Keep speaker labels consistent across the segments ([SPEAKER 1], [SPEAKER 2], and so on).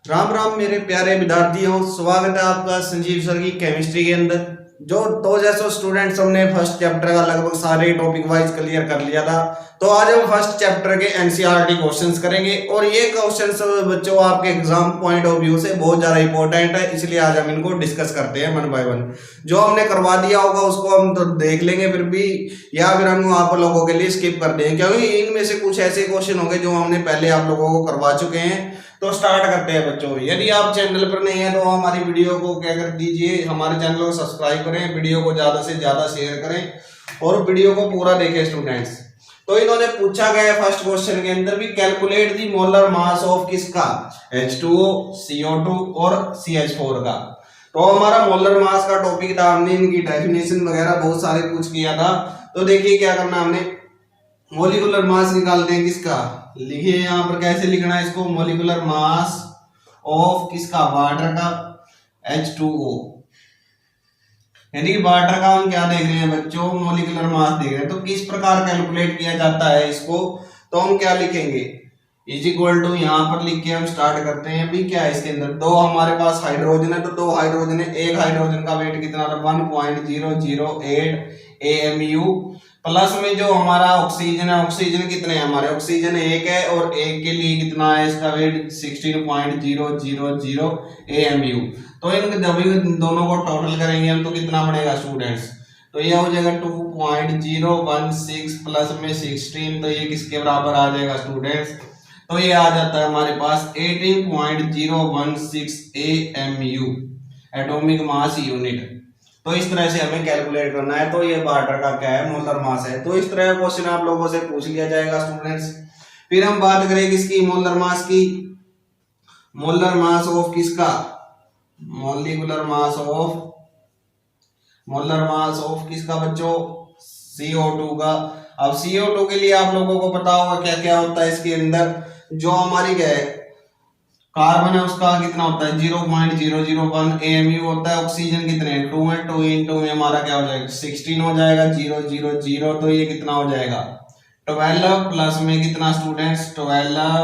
[SPEAKER 1] राम राम मेरे प्यारे विद्यार्थियों, स्वागत है आपका संजीव सर की केमिस्ट्री के अंदर। जो जैसे स्टूडेंट्स हमने फर्स्ट चैप्टर का लगभग सारे टॉपिक वाइज क्लियर कर लिया था, तो आज हम फर्स्ट चैप्टर के एनसीईआरटी क्वेश्चंस करेंगे। और ये क्वेश्चंस बच्चों आपके एग्जाम पॉइंट ऑफ व्यू से बहुत ज्यादा इंपॉर्टेंट है, इसलिए आज हम इनको डिस्कस करते हैं वन बाय वन। जो हमने करवा दिया होगा उसको हम तो देख लेंगे फिर भी, या फिर हम आप लोगों के लिए स्किप कर देंगे, क्योंकि इनमें से कुछ ऐसे क्वेश्चन होंगे जो हमने पहले आप लोगों को करवा चुके हैं। तो स्टार्ट करते हैं बच्चों। यदि आप चैनल पर नहीं है तो हमारी वीडियो को क्या कर दीजिए, हमारे चैनल को सब्सक्राइब करें, वीडियो को ज्यादा से ज्यादा शेयर करें और वीडियो को पूरा देखें स्टूडेंट्स। तो इन्होंने पूछा गया फर्स्ट क्वेश्चन के अंदर भी, calculate the molar mass of किसका, H2O, CO2 और CH4 का। तो हमारा मोलर मास का टॉपिक था, हमने इनकी डेफिनेशन वगैरह बहुत सारे कुछ किया था। तो देखिए क्या करना, हमने मोलिकुलर मास निकालते हैं किसका, लिखिए यहाँ पर कैसे लिखना है इसको, मोलिकुलर मास ऑफ किसका, वाटर का, H2O। यानी कि वाटर का हम क्या देख रहे हैं बच्चों, मोलिकुलर मास देख रहे हैं। तो किस प्रकार कैलकुलेट किया जाता है इसको, तो हम क्या लिखेंगे, इज इक्वल टू, यहाँ पर लिख के हम स्टार्ट करते हैं। अभी क्या है इसके अंदर, दो हमारे पास हाइड्रोजन है, तो दो हाइड्रोजन है, एक हाइड्रोजन का वेट कितना था 1.008 AMU, प्लस में जो हमारा ऑक्सीजन है, ऑक्सीजन कितने हैं हमारे, ऑक्सीजन एक है और एक के लिए कितना है इसका वेट 16.000 AMU। तो इन जब दोनों को टोटल करेंगे हम तो कितना बनेगा स्टूडेंट्स, तो ये हो जाएगा 2.016 प्लस में 16, तो ये किसके बराबर आ जाएगा स्टूडेंट्स, तो ये आ जाता है हमारे पास 18.016 AMU एटॉमिक मास यूनिट। तो इस तरह से हमें कैलकुलेट करना है। तो ये वाटर का क्या है, मोलर मास है। तो इस तरह का क्वेश्चन आप लोगों से पूछ लिया जाएगा स्टूडेंट्स। फिर हम बात करें किसकी, मोलर मास की। मोलर मास ऑफ किसका, मोलिकुलर मास ऑफ किसका बच्चों, CO2 का। अब CO2 के लिए आप लोगों को पता होगा क्या क्या होता है इसके अंदर, जो हमारी क्या है कार्बन है उसका कितना होता है 0.001 AMU होता है। ऑक्सीजन कितने हैं 2 है, 2 into में हमारा क्या हो जाएगा 16 हो जाएगा, 000, तो ये कितना हो जाएगा 12 प्लस में कितना स्टूडेंट्स, 12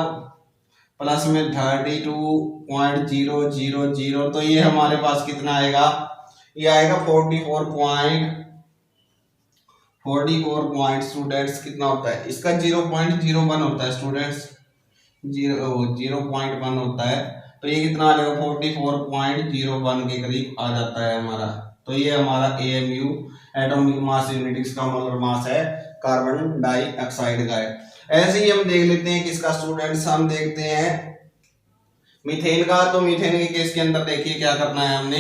[SPEAKER 1] प्लस में 32.000, तो ये हमारे पास कितना आएगा, ये आएगा 44 स्टूडेंट्स कितना होता है इसका 0.01 होता है स्टूडेंट्स, 0.1 होता है। तो ये कितना आ जाएगा 44.01 के करीब आ जाता है हमारा। तो ये हमारा AMU एटॉमिक मास यूनिट इसका मोलर मास है, कार्बन डाइऑक्साइड का है। ऐसे ही हम देख लेते हैं किसका स्टूडेंट्स, हम देखते हैं मीथेन का। तो मीथेन के केस के अंदर देखिए क्या करना है हमने,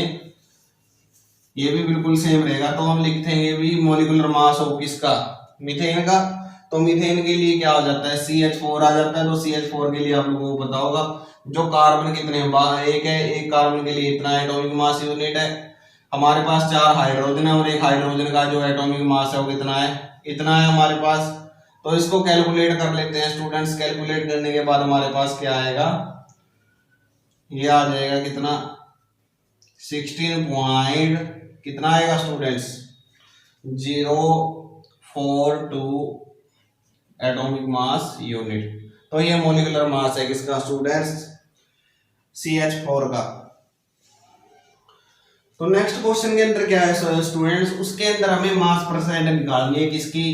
[SPEAKER 1] ये भी बिल्कुल सेम रहेगा। तो हम लिखते हैं ये भी मोलिकुलर मास ऑफ किसका, मीथेन का। तो मीथेन के लिए क्या हो जाता है CH4 आ जाता है। तो CH4 के लिए आप लोगों को पता होगा जो कार्बन कितने हैं, एक है, एक कार्बन के लिए इतना एटॉमिक मास यूनिट है। हमारे पास 4 हाइड्रोजन है और एक हाइड्रोजन का जो एटॉमिक मास है वो कितना है, इतना है हमारे पास। तो इसको कैलकुलेट कर लेते हैं स्टूडेंट्स। कैलकुलेट करने के बाद हमारे पास क्या आएगा, ये आ जाएगा कितना 16 पॉइंट कितना आएगा स्टूडेंट्स 042 एटॉमिक मास यूनिट। तो ये मोलिकुलर मास है किसका स्टूडेंट्स, CH4 का। तो नेक्स्ट क्वेश्चन के अंदर क्या है स्टूडेंट्स, उसके अंदर हमें मास परसेंट निकालनी है किसकी,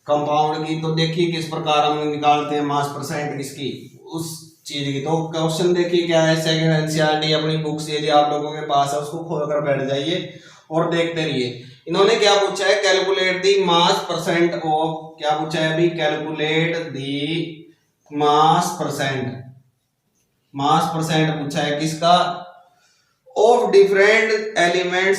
[SPEAKER 1] कंपाउंड की। तो देखिए किस प्रकार हम निकालते हैं मास परसेंट किसकी, उस चीज की। तो क्वेश्चन देखिए क्या है, सेकंड एनसीईआरटी अपनी बुक से यदि आप लोगों के पास है उसको खोलकर बैठ जाइए और देखते रहिए। इन्होंने क्या पूछा है, calculate the mass percent of, क्या पूछा है अभी, कैलकुलेट दी मास परसेंट पूछा है किसका, of different element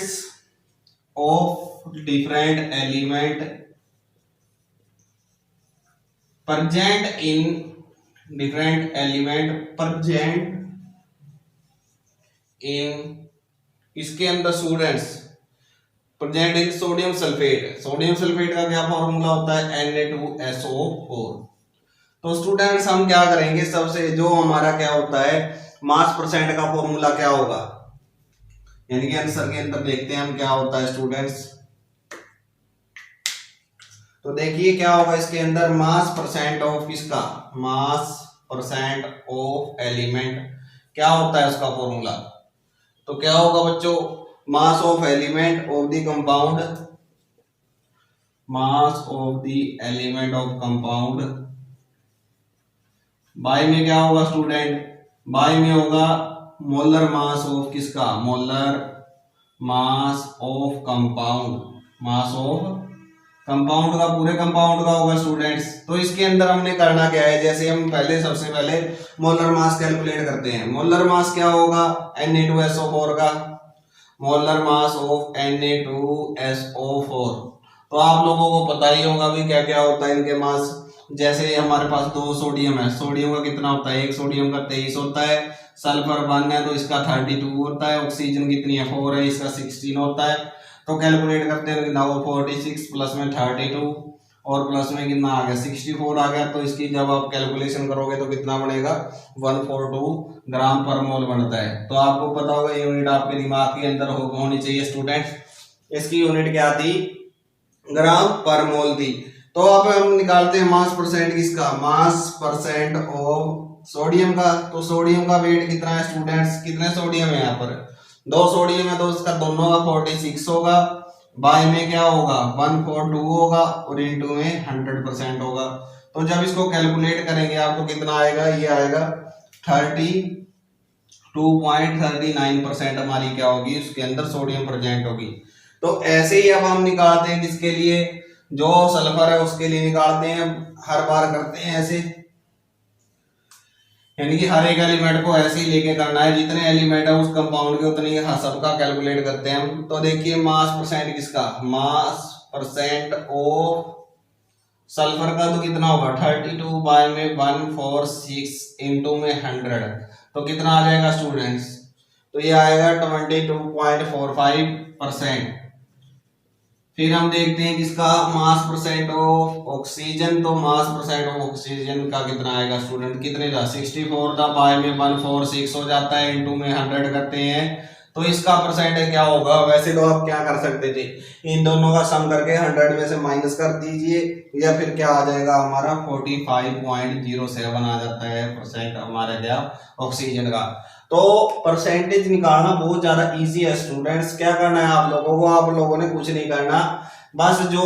[SPEAKER 1] present in इसके अंदर students present in sodium sulphate. Sodium sulphate का क्या फॉर्मूला होता है Na2SO4। तो स्टूडेंट्स हम क्या करेंगे, सबसे जो हमारा क्या होता है मास परसेंट का फॉर्मूला क्या होगा, यानी कि आंसर के अंदर देखते हैं हम क्या होता है स्टूडेंट्स। तो देखिए क्या होगा इसके अंदर, मास परसेंट ऑफ किसका, मास परसेंट ऑफ एलिमेंट, क्या होता है उसका फॉर्मूला? तो क्या होगा बच्चों, mass of element of the compound, mass of the element of compound bye में क्या होगा स्टूडेंट, बाय में होगा मोलर मास ऑफ किसका, molar mass of compound, mass of compound का, पूरे कंपाउंड का होगा स्टूडेंट्स। तो इसके अंदर हमने करना क्या है, जैसे हम पहले सबसे पहले मोलर मास कैलकुलेट करते हैं। मोलर मास क्या होगा, Na2SO4 का, मोलर मास ऑफ Na2SO4। तो आप लोगों को पता ही होगा भी क्या क्या होता है इनके मास। जैसे हमारे पास 2 सोडियम है, सोडियम का कितना होता है, एक सोडियम का 23 होता है, सल्फर 1 है तो इसका 32 होता है, ऑक्सीजन कितनी है 4 है, इसका 16 होता है। तो कैलकुलेट करते हैं कितना हो, 46 प्लस में 32 और प्लस में कितना आ गया 64 आ गया। तो इसकी जब आप कैलकुलेशन करोगे तो कितना बनेगा, 142 ग्राम पर मोल बनता है। तो आपको पता होगा ये यूनिट आपके दिमाग के अंदर होनी चाहिए स्टूडेंट्स। इसकी यूनिट क्या थी, ग्राम पर मोल थी। तो अब हम निकालते हैं मास परसेंट किसका, मास परसेंट ऑफ सोडियम का। तो सोडियम का वेट कितना है स्टूडेंट्स, कितने सोडियम है यहाँ पर, 2 सोडियम है तो उसका दोनों का 46 होगा, बाय में क्या होगा 142 होगा और इनटू में 100% होगा। तो जब इसको कैलकुलेट करेंगे आपको कितना आएगा, ये आएगा 32.39% हमारी क्या होगी, उसके अंदर सोडियम प्रेजेंट होगी। तो ऐसे ही अब हम निकालते हैं किसके लिए, जो सल्फर है उसके लिए निकालते हैं, हर बार करते हैं ऐसे, यानी कि हर एक एलिमेंट को ऐसे ही लेके करना है, जितने एलिमेंट है उस कंपाउंड के उतने ही सबका कैलकुलेट करते हैं हम। तो देखिए मास परसेंट किसका, मास परसेंट ऑफ सल्फर का तो कितना होगा 32 बाय में 146 इनटू में 100, तो कितना आ जाएगा स्टूडेंट्स, तो ये आएगा 22.45%। फिर हम देखते हैं किसका, मास परसेंट ऑफ ऑक्सीजन। तो मास परसेंट ऑफ ऑक्सीजन का कितना आएगा स्टूडेंट, कितने का 64 था, बाय में 146 हो जाता है, इनटू में 100 करते हैं तो इसका परसेंटेज क्या होगा। वैसे तो आप क्या कर सकते थे, इन दोनों का सम करके 100 में से माइनस कर दीजिए, या फिर क्या आ जाएगा हमारा 45.07 आ जाता है परसेंट हमारा क्या, ऑक्सीजन का। तो परसेंटेज निकालना बहुत ज्यादा इजी है स्टूडेंट्स। क्या करना है आप लोगों को, आप लोगों ने कुछ नहीं करना, बस जो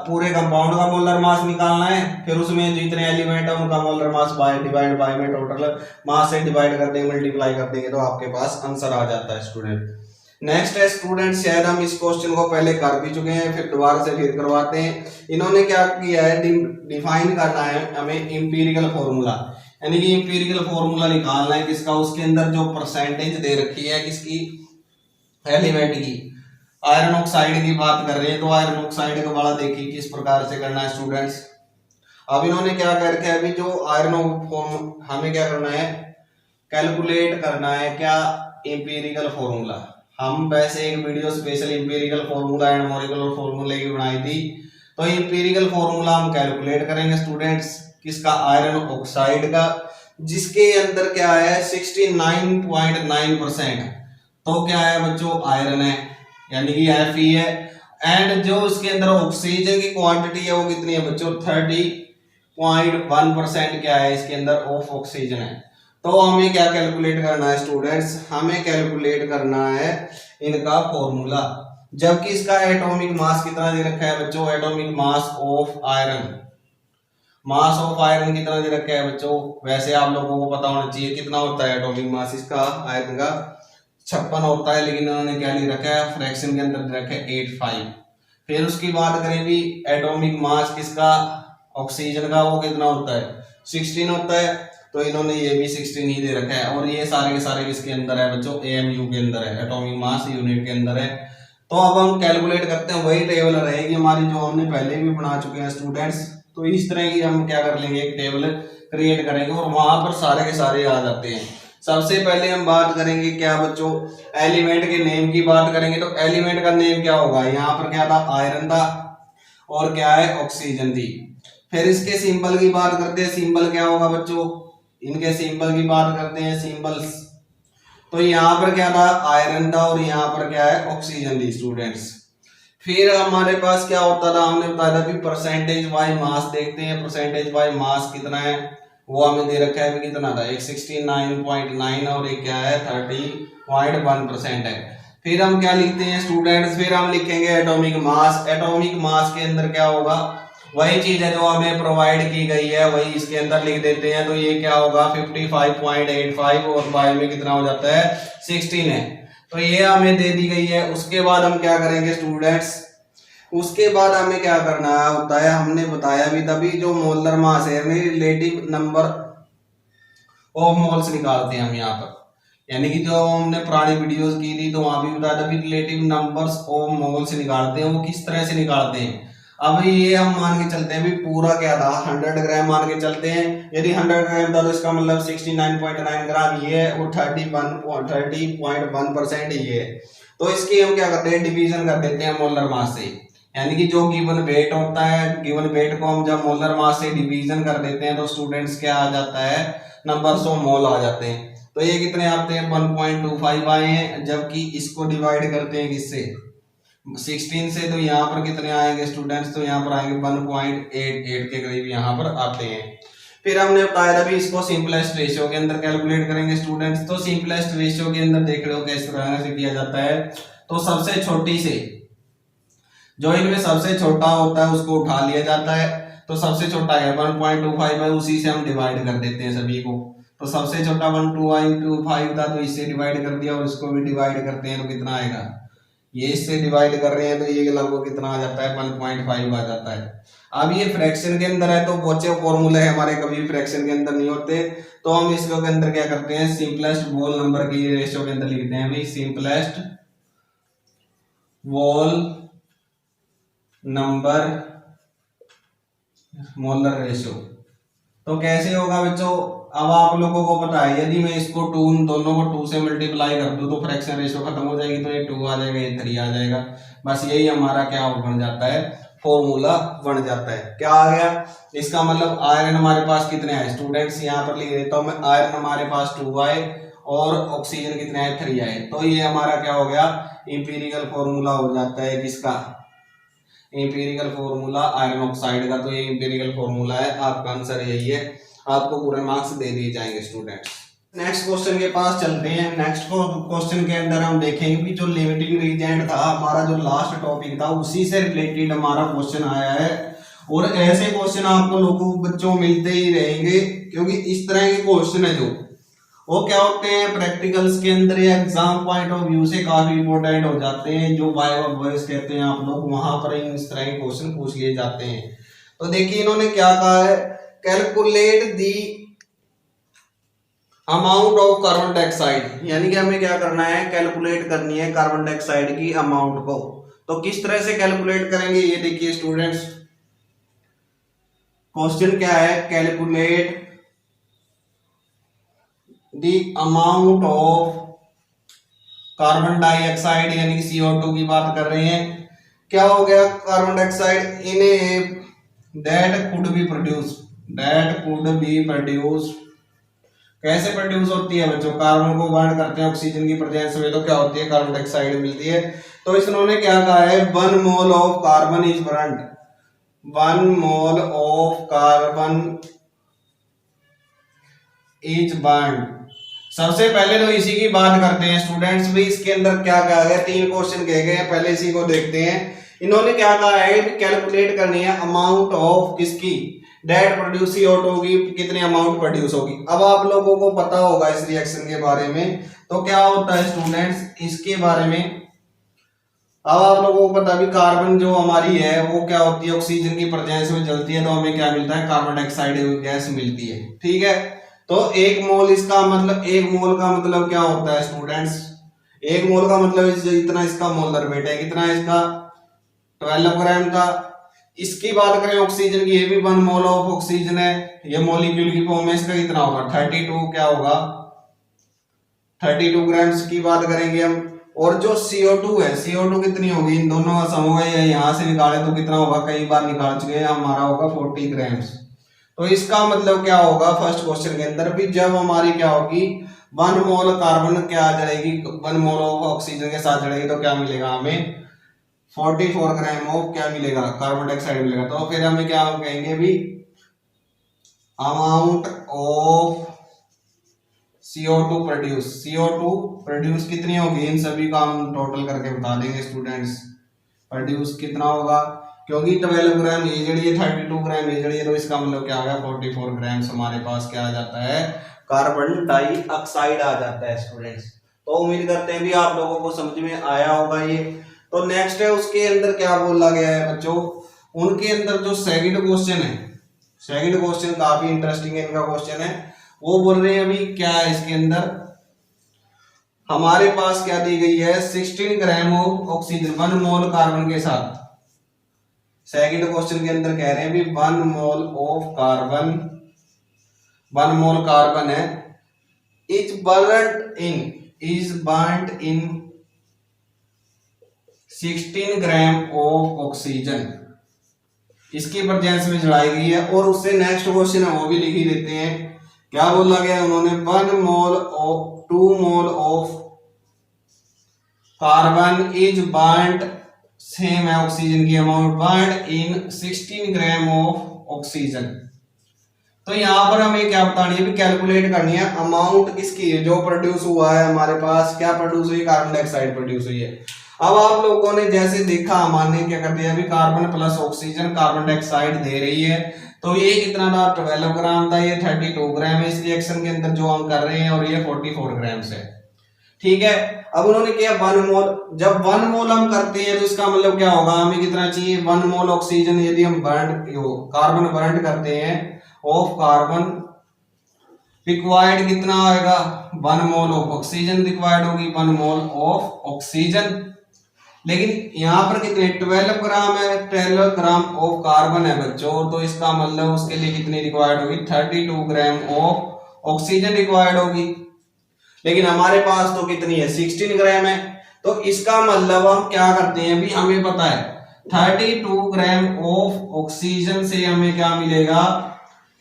[SPEAKER 1] पूरे कंपाउंड का मोलर मास निकालना है, फिर उसमें जितने एलिमेंट है उनका molar mass by divide by में टोटल मास से डिवाइड कर देंगे, मल्टीप्लाई कर देंगे तो आपके पास आंसर आ जाता है स्टूडेंट। नेक्स्ट है स्टूडेंट, शायद हम इस क्वेश्चन को पहले कर भी चुके हैं, फिर दोबारा से फिर करवाते हैं। इन्होंने क्या किया है, डिफाइन करना है हमें इंपीरिकल फॉर्मूला, यानी कि इंपीरिकल फॉर्मूला निकालना है किसका, उसके अंदर जो परसेंटेज दे रखी है किसकी, एलिमेंट की। आयरन ऑक्साइड की बात कर रहे हैं तो आयरन ऑक्साइड का वाला देखिए किस प्रकार से करना है स्टूडेंट्स। अब इन्होंने क्या करके अभी जो आयरन फॉर्म हमें क्या करना है, कैलकुलेट करना है क्या, इंपीरिकल फॉर्मूला। हम वैसे एक video special empirical formula and molecular फॉर्मूले की बनाई थी, तो इंपीरिकल फॉर्मूला हम कैलकुलेट करेंगे स्टूडेंट्स किसका, आयरन ऑक्साइड का, जिसके अंदर क्या है 69.9%। तो क्या है बच्चों, आयरन है यानी कि Fe है, एंड जो इसके अंदर ऑक्सीजन की क्वांटिटी है वो कितनी है बच्चों, 30.1% क्या है इसके अंदर ऑफ ऑक्सीजन है। तो हमें क्या कैलकुलेट करना है स्टूडेंट्स, हमें कैलकुलेट करना है इनका फॉर्मूला, जबकि इसका एटॉमिक मास कितना दे रखा है बच्चों, atomic mass of iron, mass of iron कितना दे रखा है बच्चों, वैसे आप लोगों को पता होना चाहिए कितना होता है एटॉमिक मास इसका आयरन का, 56 होता है, लेकिन उन्होंने क्या लिख रखा है फ्रैक्शन के अंदर रखा है 85। फिर उसकी बात करें भी एटॉमिक मास किसका, ऑक्सीजन का, वो कितना होता है 16 होता है, तो इन्होंने ये भी 16 ही दे रखा है। और ये सारे के सारे किसके अंदर है बच्चों, AMU के अंदर है, एटॉमिक मास यूनिट के अंदर है। तो अब हम कैलकुलेट करते हैं, वही टेबल रहेगी हमारी जो हमने पहले भी बना चुके हैं स्टूडेंट्स। तो इस तरह की हम क्या कर लेंगे, एक टेबल क्रिएट करेंगे और वहां पर सारे के सारे आ जाते हैं। सबसे पहले हम बात करेंगे क्या बच्चों, एलिमेंट के नेम की बात करेंगे। तो एलिमेंट का नेम क्या होगा, यहाँ पर क्या था, आयरन था, और क्या है, ऑक्सीजन थी। फिर इसके सिंबल की बात करते हैं, सिंबल क्या होगा बच्चों, इनके सिंबल की बात करते हैं, सिंबल्स। तो यहाँ पर क्या था, आयरन था, और यहाँ पर क्या है, ऑक्सीजन थी स्टूडेंट्स। फिर हमारे पास क्या होता था, हमने बताया था कि परसेंटेज बाय मास देखते हैं, परसेंटेज बाय मास कितना है, वो हमें दे रखा है भी कितना था, एक 69.9 और एक क्या है 30.1% है। फिर हम क्या लिखते हैं स्टूडेंट्स, फिर हम लिखेंगे एटॉमिक मास। एटॉमिक मास के अंदर क्या होगा, वही चीज है जो हमें प्रोवाइड की गई है वही इसके अंदर लिख देते हैं। तो ये क्या होगा 55.85 और बाय में कितना हो जाता है 16 है। तो ये हमें दे दी गई है। उसके बाद हम क्या करेंगे स्टूडेंट्स, उसके बाद हमें क्या करना होता है, हमने बताया भी तभी जो मोलर मास है रिलेटिव नंबर ऑफ मोल्स निकालते हैं हम यहाँ पर। यानी कि जो हमने पुरानी वीडियोस की थी तो वहां भी बताया था भी रिलेटिव नंबर्स ऑफ मोल्स निकालते हैं, वो किस तरह से निकालते हैं। अब ये हम मान के चलते हैं भी पूरा क्या था 100 ग्राम मान के चलते हैं। यदि 100 ग्राम था तो इसका मतलब 69.9 ग्राम ये है और 30.1% ये है। तो इसकी हम क्या करते हैं डिवीजन कर देते हैं मोलर मास से। यानी कि जो गिवन वेट होता है, गिवन वेट को हम जब मोलर मास से डिवीजन कर देते हैं तो स्टूडेंट्स क्या आ जाता है, नंबर्स ऑफ मोल आ जाते हैं। तो ये कितने आते हैं 1.25 आए हैं, जबकि इसको डिवाइड करते हैं किससे 16 से, तो यहाँ पर कितने आएंगे स्टूडेंट्स, तो यहाँ पर आएंगे 1.88 के करीब यहाँ पर आते हैं। फिर हमने बताया था भी इसको सिंपलेस्ट रेशियो के अंदर कैलकुलेट करेंगे स्टूडेंट्स। तो सिंपलेस्ट रेशियो के अंदर देख रहे हो किस तरह से किया जाता है। तो सबसे छोटी से जो इनमें सबसे छोटा होता है उसको उठा लिया जाता है। तो सबसे छोटा है 1.25 है, उसी से हम डिवाइड कर देते हैं सभी को। तो सबसे छोटा 1.25 था तो इससे डिवाइड कर दिया और इसको भी डिवाइड करते हैं तो कितना आएगा, ये इससे डिवाइड कर रहे हैं तो ये लगभग कितना आ जाता है 1.5 आ जाता है। अब ये फ्रैक्शन के अंदर है तो बच्चे फॉर्मूले हमारे कभी फ्रैक्शन के अंदर नहीं होते। तो हम इसके अंदर क्या करते हैं सिंपलेस्ट होल नंबर की रेशियो के अंदर लिखते हैं भाई simplest whole number molar ratio. तो कैसे होगा बच्चों, अब आप लोगों को पता है यदि मैं इसको 2 दोनों को 2 से मल्टीप्लाई कर दूं तो फ्रैक्शन रेशियो खत्म हो जाएगी। तो ये 2 आ जाएगा, ये 3 आ जाएगा। बस यही हमारा क्या बन जाता है, फॉर्मूला बन जाता है। क्या आ गया, इसका मतलब आयरन हमारे पास कितने आए स्टूडेंट्स, यहाँ पर लिख देता हूं मैं, आयरन हमारे पास 2 आए और ऑक्सीजन कितने आए 3 आए। तो ये हमारा क्या हो गया इंपीरिकल फॉर्मूला हो जाता है किसका, इंपीरिकल फॉर्मूला आयरन ऑक्साइड का। तो ये इंपीरिकल फॉर्मूला है, आपका आंसर यही है, आपको पूरे मार्क्स दे दिए जाएंगे स्टूडेंट्स। नेक्स्ट क्वेश्चन के पास चलते हैं। नेक्स्ट क्वेश्चन के अंदर हम देखेंगे कि जो लिमिटिंग रीजेंट था हमारा जो लास्ट टॉपिक था उसी से रिलेटेड हमारा क्वेश्चन आया है। और ऐसे क्वेश्चन आपको लोगों बच्चों मिलते ही रहेंगे क्योंकि इस तरह के क्वेश्चन है जो वो क्या होते हैं प्रैक्टिकल्स के अंदर या एग्जाम पॉइंट ऑफ व्यू से काफी इंपॉर्टेंट हो जाते हैं। जो वाइवा वॉइस कहते हैं आप लोग, वहां पर इस तरह के क्वेश्चन पूछ लिए जाते हैं। तो देखिए इन्होंने क्या कहा है, calculate the amount of carbon dioxide. यानी कि हमें क्या करना है, कैलकुलेट करनी है कार्बन डाइऑक्साइड की अमाउंट को। तो किस तरह से कैलकुलेट करेंगे ये देखिए स्टूडेंट्स, क्वेश्चन क्या है, calculate the amount of carbon dioxide यानी कि CO2 की बात कर रहे हैं। क्या हो गया, carbon dioxide in A that could be produce. कैसे प्रोड्यूस होती है बच्चों, कार्बन को बर्न करते हैं ऑक्सीजन की प्रेजेंस में तो क्या होती है कार्बन डाइऑक्साइड मिलती है। तो इन्होंने क्या कहा है 1 mole of carbon is burned, 1 mole of carbon is burned. सबसे पहले तो इसी की बात करते हैं स्टूडेंट्स भी, इसके अंदर क्या कहा गया, 3 क्वेश्चन कहे गए हैं, पहले इसी को देखते हैं। इन्होंने क्या कहा है कैलकुलेट करनी है अमाउंट ऑफ किसकी, डेट प्रोड्यूस CO2 की कितनी अमाउंट प्रोड्यूस होगी। अब आप लोगों को पता होगा इस रिएक्शन के बारे में, तो क्या होता है स्टूडेंट्स इसके बारे में, अब आप लोगों को पता भी कार्बन जो हमारी है वो क्या होती है ऑक्सीजन की प्रेजेंस में जलती है तो हमें क्या मिलता है कार्बन डाइऑक्साइड गैस मिलती है, ठीक है। तो 1 मोल इसका मतलब, 1 मोल का मतलब क्या होता है स्टूडेंट्स, 1 मोल का मतलब इतना इसका मोलर वेट है, कितना है इसका 12 ग्राम का। इसकी बात करें ऑक्सीजन की, ये भी 1 मोल ऑफ ऑक्सीजन है, ये मॉलिक्यूल की फॉर्म में इसका कितना होगा 32 क्या होगा 32 ग्राम्स की बात करेंगे हम। और जो CO2 है, CO2 कितनी होगी, इन दोनों का सम होगा, यहां से निकाले तो कितना होगा, कई बार निकाल चुके हैं, हमारा होगा 40 ग्राम्स। तो इसका मतलब क्या होगा फर्स्ट क्वेश्चन के अंदर भी, जब हमारी क्या होगी 1 मोल कार्बन क्या जलेगी 1 मोल ऑफ ऑक्सीजन के साथ जलेगी तो क्या मिलेगा हमें 44 ग्राम ऑफ क्या मिलेगा कार्बन डाइऑक्साइड मिलेगा। तो फिर हमें क्या कहेंगे भी amount of CO2 produce, CO2 produce कितनी होगी, इन सभी का हम टोटल करके बता देंगे स्टूडेंट्स। प्रोड्यूस कितना होगा, क्योंकि 12 ग्राम ये जड़ी है, 32 ग्राम ये जड़ी है, तो इसका मतलब क्या होगा 44 ग्राम हमारे पास क्या आ जाता है, कार्बन डाइऑक्साइड आ जाता है स्टूडेंट्स। तो उम्मीद करते हैं भी आप लोगों को समझ में आया होगा ये। तो नेक्स्ट है उसके अंदर क्या बोला गया है बच्चों, उनके अंदर जो सेकंड क्वेश्चन है, सेकंड क्वेश्चन काफी इंटरेस्टिंग है, इनका क्वेश्चन है, वो बोल रहे हैं अभी क्या है इसके अंदर, हमारे पास क्या दी गई है 16 gram of oxygen 1 mole carbon के साथ। सेकंड क्वेश्चन के अंदर कह रहे हैं भी 1 mole of carbon, 1 mole carbon है, is burned in 16 gram of oxygen, इसकी प्रेजेंस में जलाई गई है। और उससे नेक्स्ट क्वेश्चन है वो भी लिख ही देते हैं, क्या बोला गया उन्होंने, 1 mole of 2 mole of carbon is burned, same है ऑक्सीजन की amount, burned in 16 gram of oxygen. तो यहाँ पर हमें क्या बतानी है भी, कैलकुलेट करनी है अमाउंट किसकी है, जो प्रोड्यूस हुआ है हमारे पास, क्या प्रोड्यूस हुई, कार्बन डाइऑक्साइड प्रोड्यूस हुई है। अब आप लोगों ने जैसे देखा, हमारे क्या कर दिया अभी, carbon plus oxygen carbon dioxide दे रही है, तो ये कितना था 12 ग्राम था, ये 32 ग्राम है इस रिएक्शन के अंदर जो हम कर रहे हैं, और ये 44 ग्राम है, ठीक है। अब उन्होंने किया 1 मोल, जब 1 मोल हम करते हैं तो इसका मतलब क्या होगा, हमें कितना चाहिए 1 मोल ऑक्सीजन, यदि हम कार्बन बर्न करते हैं ऑफ कार्बन, रिक्वायर्ड कितना आएगा 1 मोल ऑफ ऑक्सीजन रिक्वायर्ड होगी, 1 मोल ऑफ ऑक्सीजन। लेकिन यहाँ पर कितने 12 ग्राम है, 12 ग्राम ऑफ कार्बन है बच्चों, तो इसका मतलब उसके लिए कितनी रिक्वायर्ड होगी 32 ग्राम ऑफ ऑक्सीजन रिक्वायर्ड होगी। लेकिन हमारे पास तो कितनी है 16 ग्राम है, तो इसका मतलब हम क्या करते हैं भी, हमें पता है 32 ग्राम ऑफ ऑक्सीजन से हमें क्या मिलेगा,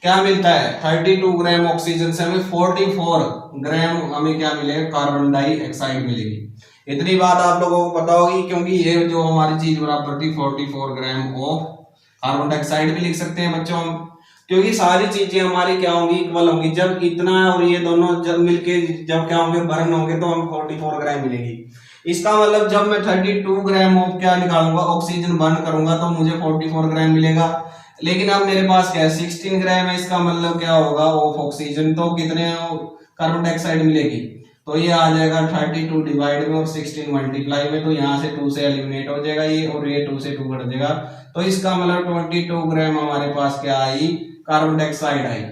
[SPEAKER 1] क्या मिलता है 32 ग्राम ऑक्सीजन से हमें 44 ग्राम हमें क्या मिलेगा, कार्बन डाइऑक्साइड मिलेगी। इतनी बात आप लोगों को पता होगी, क्योंकि ये जो हमारी चीज बराबर थी 44 ग्राम ऑफ कार्बन डाइऑक्साइड भी लिख सकते हैं बच्चों हम, क्योंकि सारी चीजें हमारी क्या होंगी, इक्वल होंगी। जब इतना और ये दोनों जब मिलके जब क्या होंगे, बर्न होंगे, तो हमें 44 ग्राम मिलेगी। इसका मतलब जब मैं 32 ग्राम ऑफ क्या निकालूंगा, ऑक्सीजन बर्न करूंगा, तो मुझे 44 ग्राम मिलेगा। लेकिन अब मेरे पास क्या है 16 ग्राम है, इसका मतलब क्या होगा ऑफ ऑक्सीजन, तो कितने कार्बन डाइऑक्साइड मिलेगी, तो ये आ जाएगा 32 डिवाइड में और 16 मल्टीप्लाई में, तो यहाँ से 2 से एलिमिनेट हो जाएगा ये, और ये 2 से 2 कट जाएगा, तो इसका मतलब 22 ग्राम हमारे पास क्या आई, कार्बन डाइऑक्साइड आई।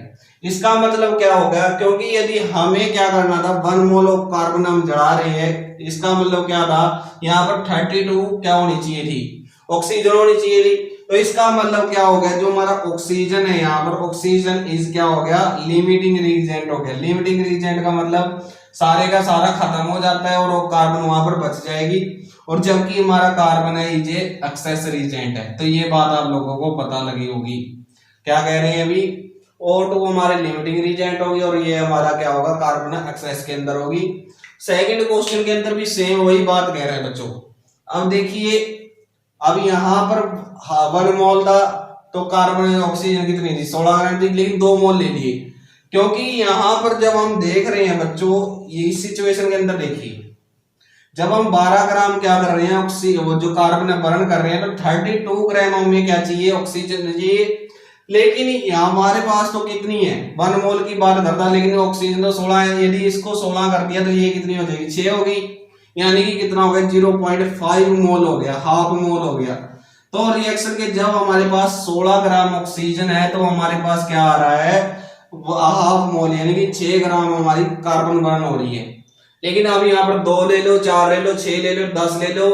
[SPEAKER 1] इसका मतलब क्या हो गया, क्योंकि यदि हमें क्या करना था 1 मोल ऑफ कार्बन हम जला रहे हैं, इसका मतलब क्या था, यहाँ पर 32 क्या होनी चाहिए थी, ऑक्सीजन होनी चाहिए थी। तो इसका मतलब क्या हो गया, जो हमारा ऑक्सीजन है यहाँ पर, ऑक्सीजन इज क्या हो गया, लिमिटिंग रीजेंट हो गया। लिमिटिंग रीजेंट का मतलब सारे का सारा खत्म हो जाता है और वो कार्बन वहां पर बच जाएगी, और जबकि हमारा कार्बन है ये एक्सेस रीजेंट है। तो ये बात आप लोगों को पता लगी होगी, क्या कह रहे हैं अभी, O2 हमारे लिमिटिंग रीजेंट होगी, और ये हमारा क्या होगा, कार्बन एक्सेस के अंदर होगी। सेकंड क्वेश्चन के अंदर भी सेम वही बात कह रहे हैं बच्चों। अब देखिए, अब यहाँ पर 1 मोल था, तो कार्बन ऑक्सीजन कितनी थी 16 ग्राम थी, लेकिन 2 मोल ले लिए, क्योंकि यहाँ पर जब हम देख रहे हैं बच्चों, ये इस सिचुएशन के अंदर देखिए, जब हम 12 ग्राम क्या कर रहे हैं, वो जो कार्बन बर्न कर रहे हैं, तो 32 ग्राम हमें क्या चाहिए, ऑक्सीजन चाहिए। लेकिन यहाँ हमारे पास तो कितनी है 1 मोल की बात करता, लेकिन ऑक्सीजन तो 16 है। यदि इसको 16 कर दिया तो ये कितनी हो जाएगी 6 होगी, यानी कि कितना हो गया 0.5 मोल हो गया, हाफ मोल हो गया। तो रिएक्शन के जब हमारे पास 16 ग्राम ऑक्सीजन है, तो हमारे पास क्या आ रहा है हाफ मोल, यानी कि 6 ग्राम हमारी कार्बन बर्न हो रही है। लेकिन अब यहाँ पर 2 ले लो, 4 ले लो, 6 ले लो, 10 ले लो,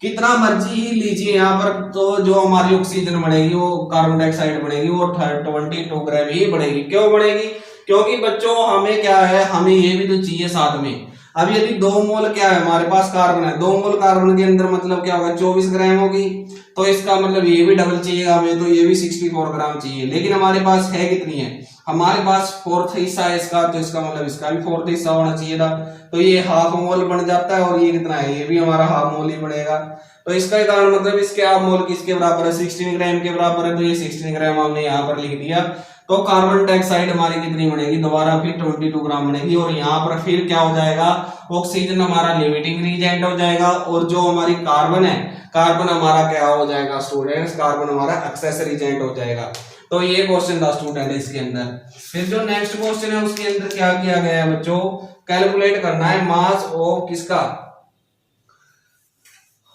[SPEAKER 1] कितना मर्जी ही लीजिए यहाँ पर, तो जो हमारी ऑक्सीजन बढ़ेगी, वो कार्बन डाइऑक्साइड बढ़ेगी, वो 22 ग्राम ही बढ़ेगी। क्यों बढ़ेगी, क्योंकि बच्चों हमें क्या है, हमें ये भी तो चाहिए साथ में। अब यदि 2 मोल क्या है हमारे पास कार्बन है, 2 मोल कार्बन के अंदर मतलब क्या होगा 24 ग्राम होगी, तो इसका मतलब ये भी डबल चाहिए हमें, तो ये भी 64 ग्राम चाहिए। लेकिन हमारे पास है कितनी है, हमारे पास 4th हिस्सा है इसका, तो इसका मतलब इसका भी 4th हिस्सा होना चाहिए था, तो ये हाफ मोल बन जाता है। और ये कितना है, ये भी हमारा हाफ मोल ही बनेगा। तो इसका कारण मतलब इसके हाफ मोल किसके बराबर है 16 ग्राम के बराबर है, तो ये 16 ग्राम हमने यहाँ पर लिख दिया। तो कार्बन डाइऑक्साइड हमारी कितनी बनेगी, दोबारा फिर 22 ग्राम बनेगी। और यहाँ पर फिर क्या हो जाएगा, ऑक्सीजन हमारा लिमिटिंग रीजेंट हो जाएगा, और जो हमारी कार्बन है, कार्बन हमारा क्या हो जाएगा स्टूडेंट्स, कार्बन हमारा एक्सेस रीजेंट हो जाएगा। तो ये क्वेश्चन था स्टूडेंट इसके अंदर। फिर जो नेक्स्ट क्वेश्चन है उसके अंदर क्या किया गया है बच्चों, कैलकुलेट करना है मास ऑफ किसका,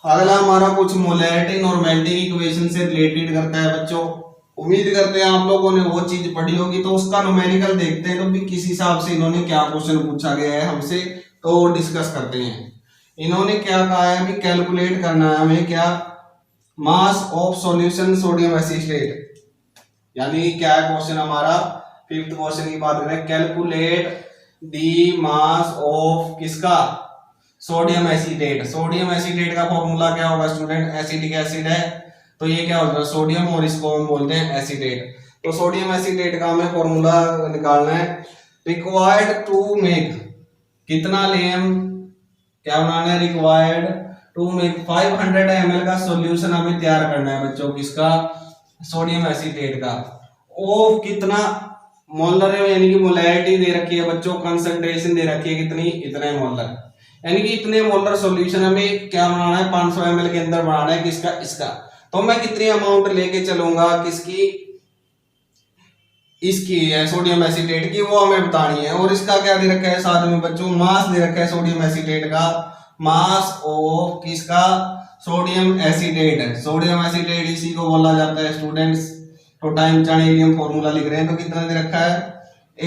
[SPEAKER 1] अगला हमारा कुछ मोलैरिटी नॉर्मेलिटी इक्वेशन से रिलेटेड करता है बच्चों। उम्मीद करते हैं आप लोगों ने वो चीज पढ़ी होगी। तो उसका न्यूमेरिकल देखते हैं तो भी किस हिसाब से इन्होंने क्या क्वेश्चन पूछा गया है हमसे, तो डिस्कस करते हैं। इन्होंने क्या कहा है, अभी कैलकुलेट करना है हमें क्या, mass of solution sodium acetate, यानी क्या है क्वेश्चन हमारा, फिफ्थ क्वेश्चन की बात करें, कैलकुलेट दी मास ऑफ किसका, सोडियम एसिटेट। सोडियम एसिटेट का फॉर्मूला क्या होगा स्टूडेंट, एसिटिक एसिड है तो ये क्या होगा सोडियम, और इसको हम बोलते हैं एसिटेट। तो सोडियम एसिटेट का हमें फॉर्मूला निकालना है, रिक्वायर्ड टू मेक, कितना लेम, क्या बनाना है, रिक्वायर्ड टू मेक 500 ml का सॉल्यूशन हमें तैयार करना है बच्चों, किसका, सोडियम एसिटेट का। ओ कितना मोलर है, यानी कि मोलैरिटी दे रखी है बच्चों, कंसंट्रेशन दे रखी है कितनी, इतने मोलर, यानी कि इतने मोलर सॉल्यूशन हमें क्या बनाना है, 500 ml के अंदर बनाना है, किसका, इसका। तो मैं कितनी अमाउंट लेके चलूंगा, किसकी, इसकी है सोडियम एसिटेट की, वो हमें बतानी है। और इसका क्या दे रखा है साथ में बच्चों, मास दे रखा है सोडियम एसिटेट का, मास ऑफ किसका, सोडियम एसिटेट है। सोडियम एसिटेट इसी को बोला जाता है स्टूडेंट्स, तो टाइम चाणिक फॉर्मूला लिख रहे हैं, तो कितना दे रखा है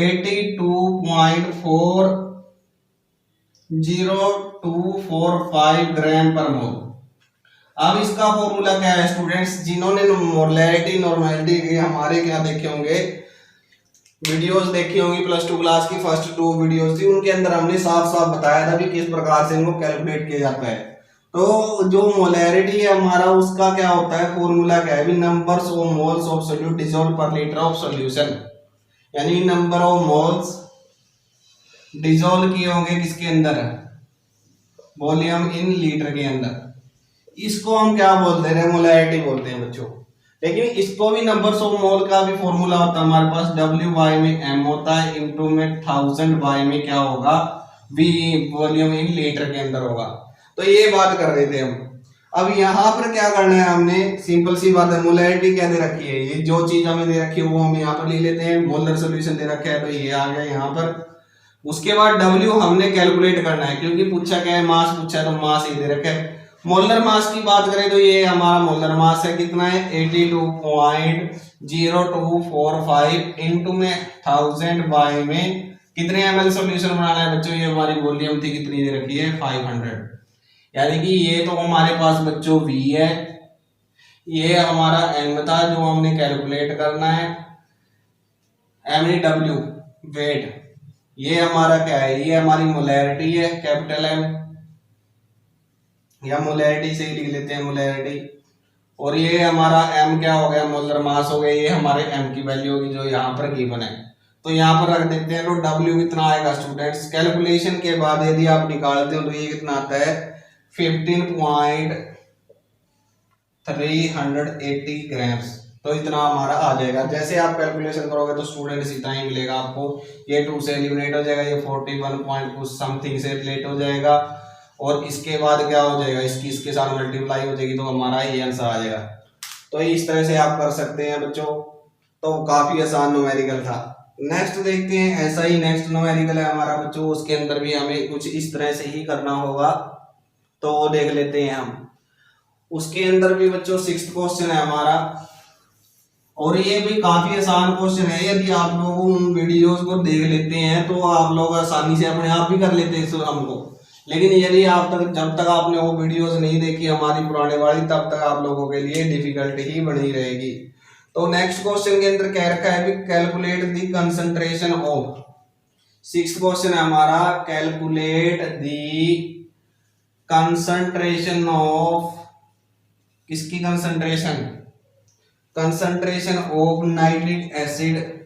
[SPEAKER 1] 82.40245 ग्राम पर मोल। अब इसका फॉर्मूला क्या है स्टूडेंट्स, जिन्होंने मोलैरिटी नॉर्मेलिटी हमारे क्या देखे होंगे, वीडियोस देखी होंगी प्लस 2 क्लास की फर्स्ट 2 वीडियोस थी, उनके अंदर हमने साफ साफ बताया था कि किस प्रकार से इनको कैलकुलेट किया जाता है। तो जो मोलैरिटी है हमारा, उसका क्या होता है फॉर्मूला क्या है, numbers of moles of solute dissolve पर लीटर ऑफ सॉल्यूशन, यानी नंबर ऑफ मोल्स डिसॉल्व किए होंगे किसके अंदर, वॉल्यूम इन लीटर के अंदर, इसको हम क्या बोलते हैं, मोलैरिटी बोलते हैं बच्चों। लेकिन इसको भी नंबर्स ऑफ मोल का भी फॉर्मूला होता है हमारे पास, W बाय में M होता है, इनटू में 1000 बाय में क्या होगा, V वॉल्यूम इन लीटर के अंदर होगा। तो ये बात कर रहे थे हम। अब यहाँ पर क्या करना है हमने, सिंपल सी बात है, मोलैरिटी क्या दे रखी है, ये जो चीज हमें दे रखी है वो हम यहाँ पर ले लेते हैं, मोलर सोल्यूशन दे रखा है तो ये आ गया यहाँ पर। उसके बाद W हमने कैलकुलेट करना है, क्योंकि पूछा क्या है, मास पूछा है तो मास ही दे रखा है। मोलर मास की बात करें तो ये हमारा मोलर मास है, कितना है 82.0245 इनटू में 1000 बाय में कितने ml सॉल्यूशन बनाना है बच्चों, ये हमारी वॉल्यूम थी कितनी दे रखी है 500, यानी कि ये तो हमारे पास बच्चों V है, ये हमारा M था जो हमने कैलकुलेट करना है, W वेट, ये हमारा क्या है, ये हमारी मोलैरिटी है कैपिटल M, या मोलैरिटी से ही लिख लेते हैं मोलैरिटी, और ये हमारा M क्या हो गया, मोलर मास हो गया, ये हमारे M की वैल्यू होगी जो यहाँ पर गिवन है। तो यहाँ पर रख देते हैं, तो W कितना आएगा स्टूडेंट्स, कैलकुलेशन के बाद यदि आप निकालते हो तो ये कितना आता है 15.380 ग्राम्स, तो इतना हमारा आ जाएगा। जैसे आप कैलकुलेशन करोगे तो स्टूडेंट्स इतना ही मिलेगा आपको, ये 2 से एलिमिनेट हो जाएगा, ये 41 पॉइंट कुछ समथिंग से रिलेट हो जाएगा, और इसके बाद क्या हो जाएगा, इसके साथ मल्टीप्लाई हो जाएगी तो हमारा ये आंसर आ जाएगा। तो इस तरह से आप कर सकते हैं बच्चों, तो काफी आसान न्यूमेरिकल था। नेक्स्ट देखते हैं, ऐसा ही नेक्स्ट न्यूमेरिकल है हमारा बच्चों, उसके अंदर भी हमें कुछ इस तरह से ही करना होगा, तो वो देख लेते हैं हम। उसके अंदर भी बच्चों 6th क्वेश्चन है हमारा, और ये भी काफी आसान क्वेश्चन है, यदि आप लोग उन वीडियोस को देख लेते हैं तो आप लोग आसानी से अपने आप भी कर लेते हैं इसको हमको। लेकिन यदि आप तक जब तक आपने वो वीडियोस नहीं देखी हमारी पुराने वाली, तब तक आप लोगों के लिए डिफिकल्टी ही बनी रहेगी। तो नेक्स्ट क्वेश्चन के अंदर क्या रखा है, calculate the concentration of, 6th question है हमारा, कैलकुलेट द कंसंट्रेशन ऑफ, किसकी concentration, concentration of nitric acid.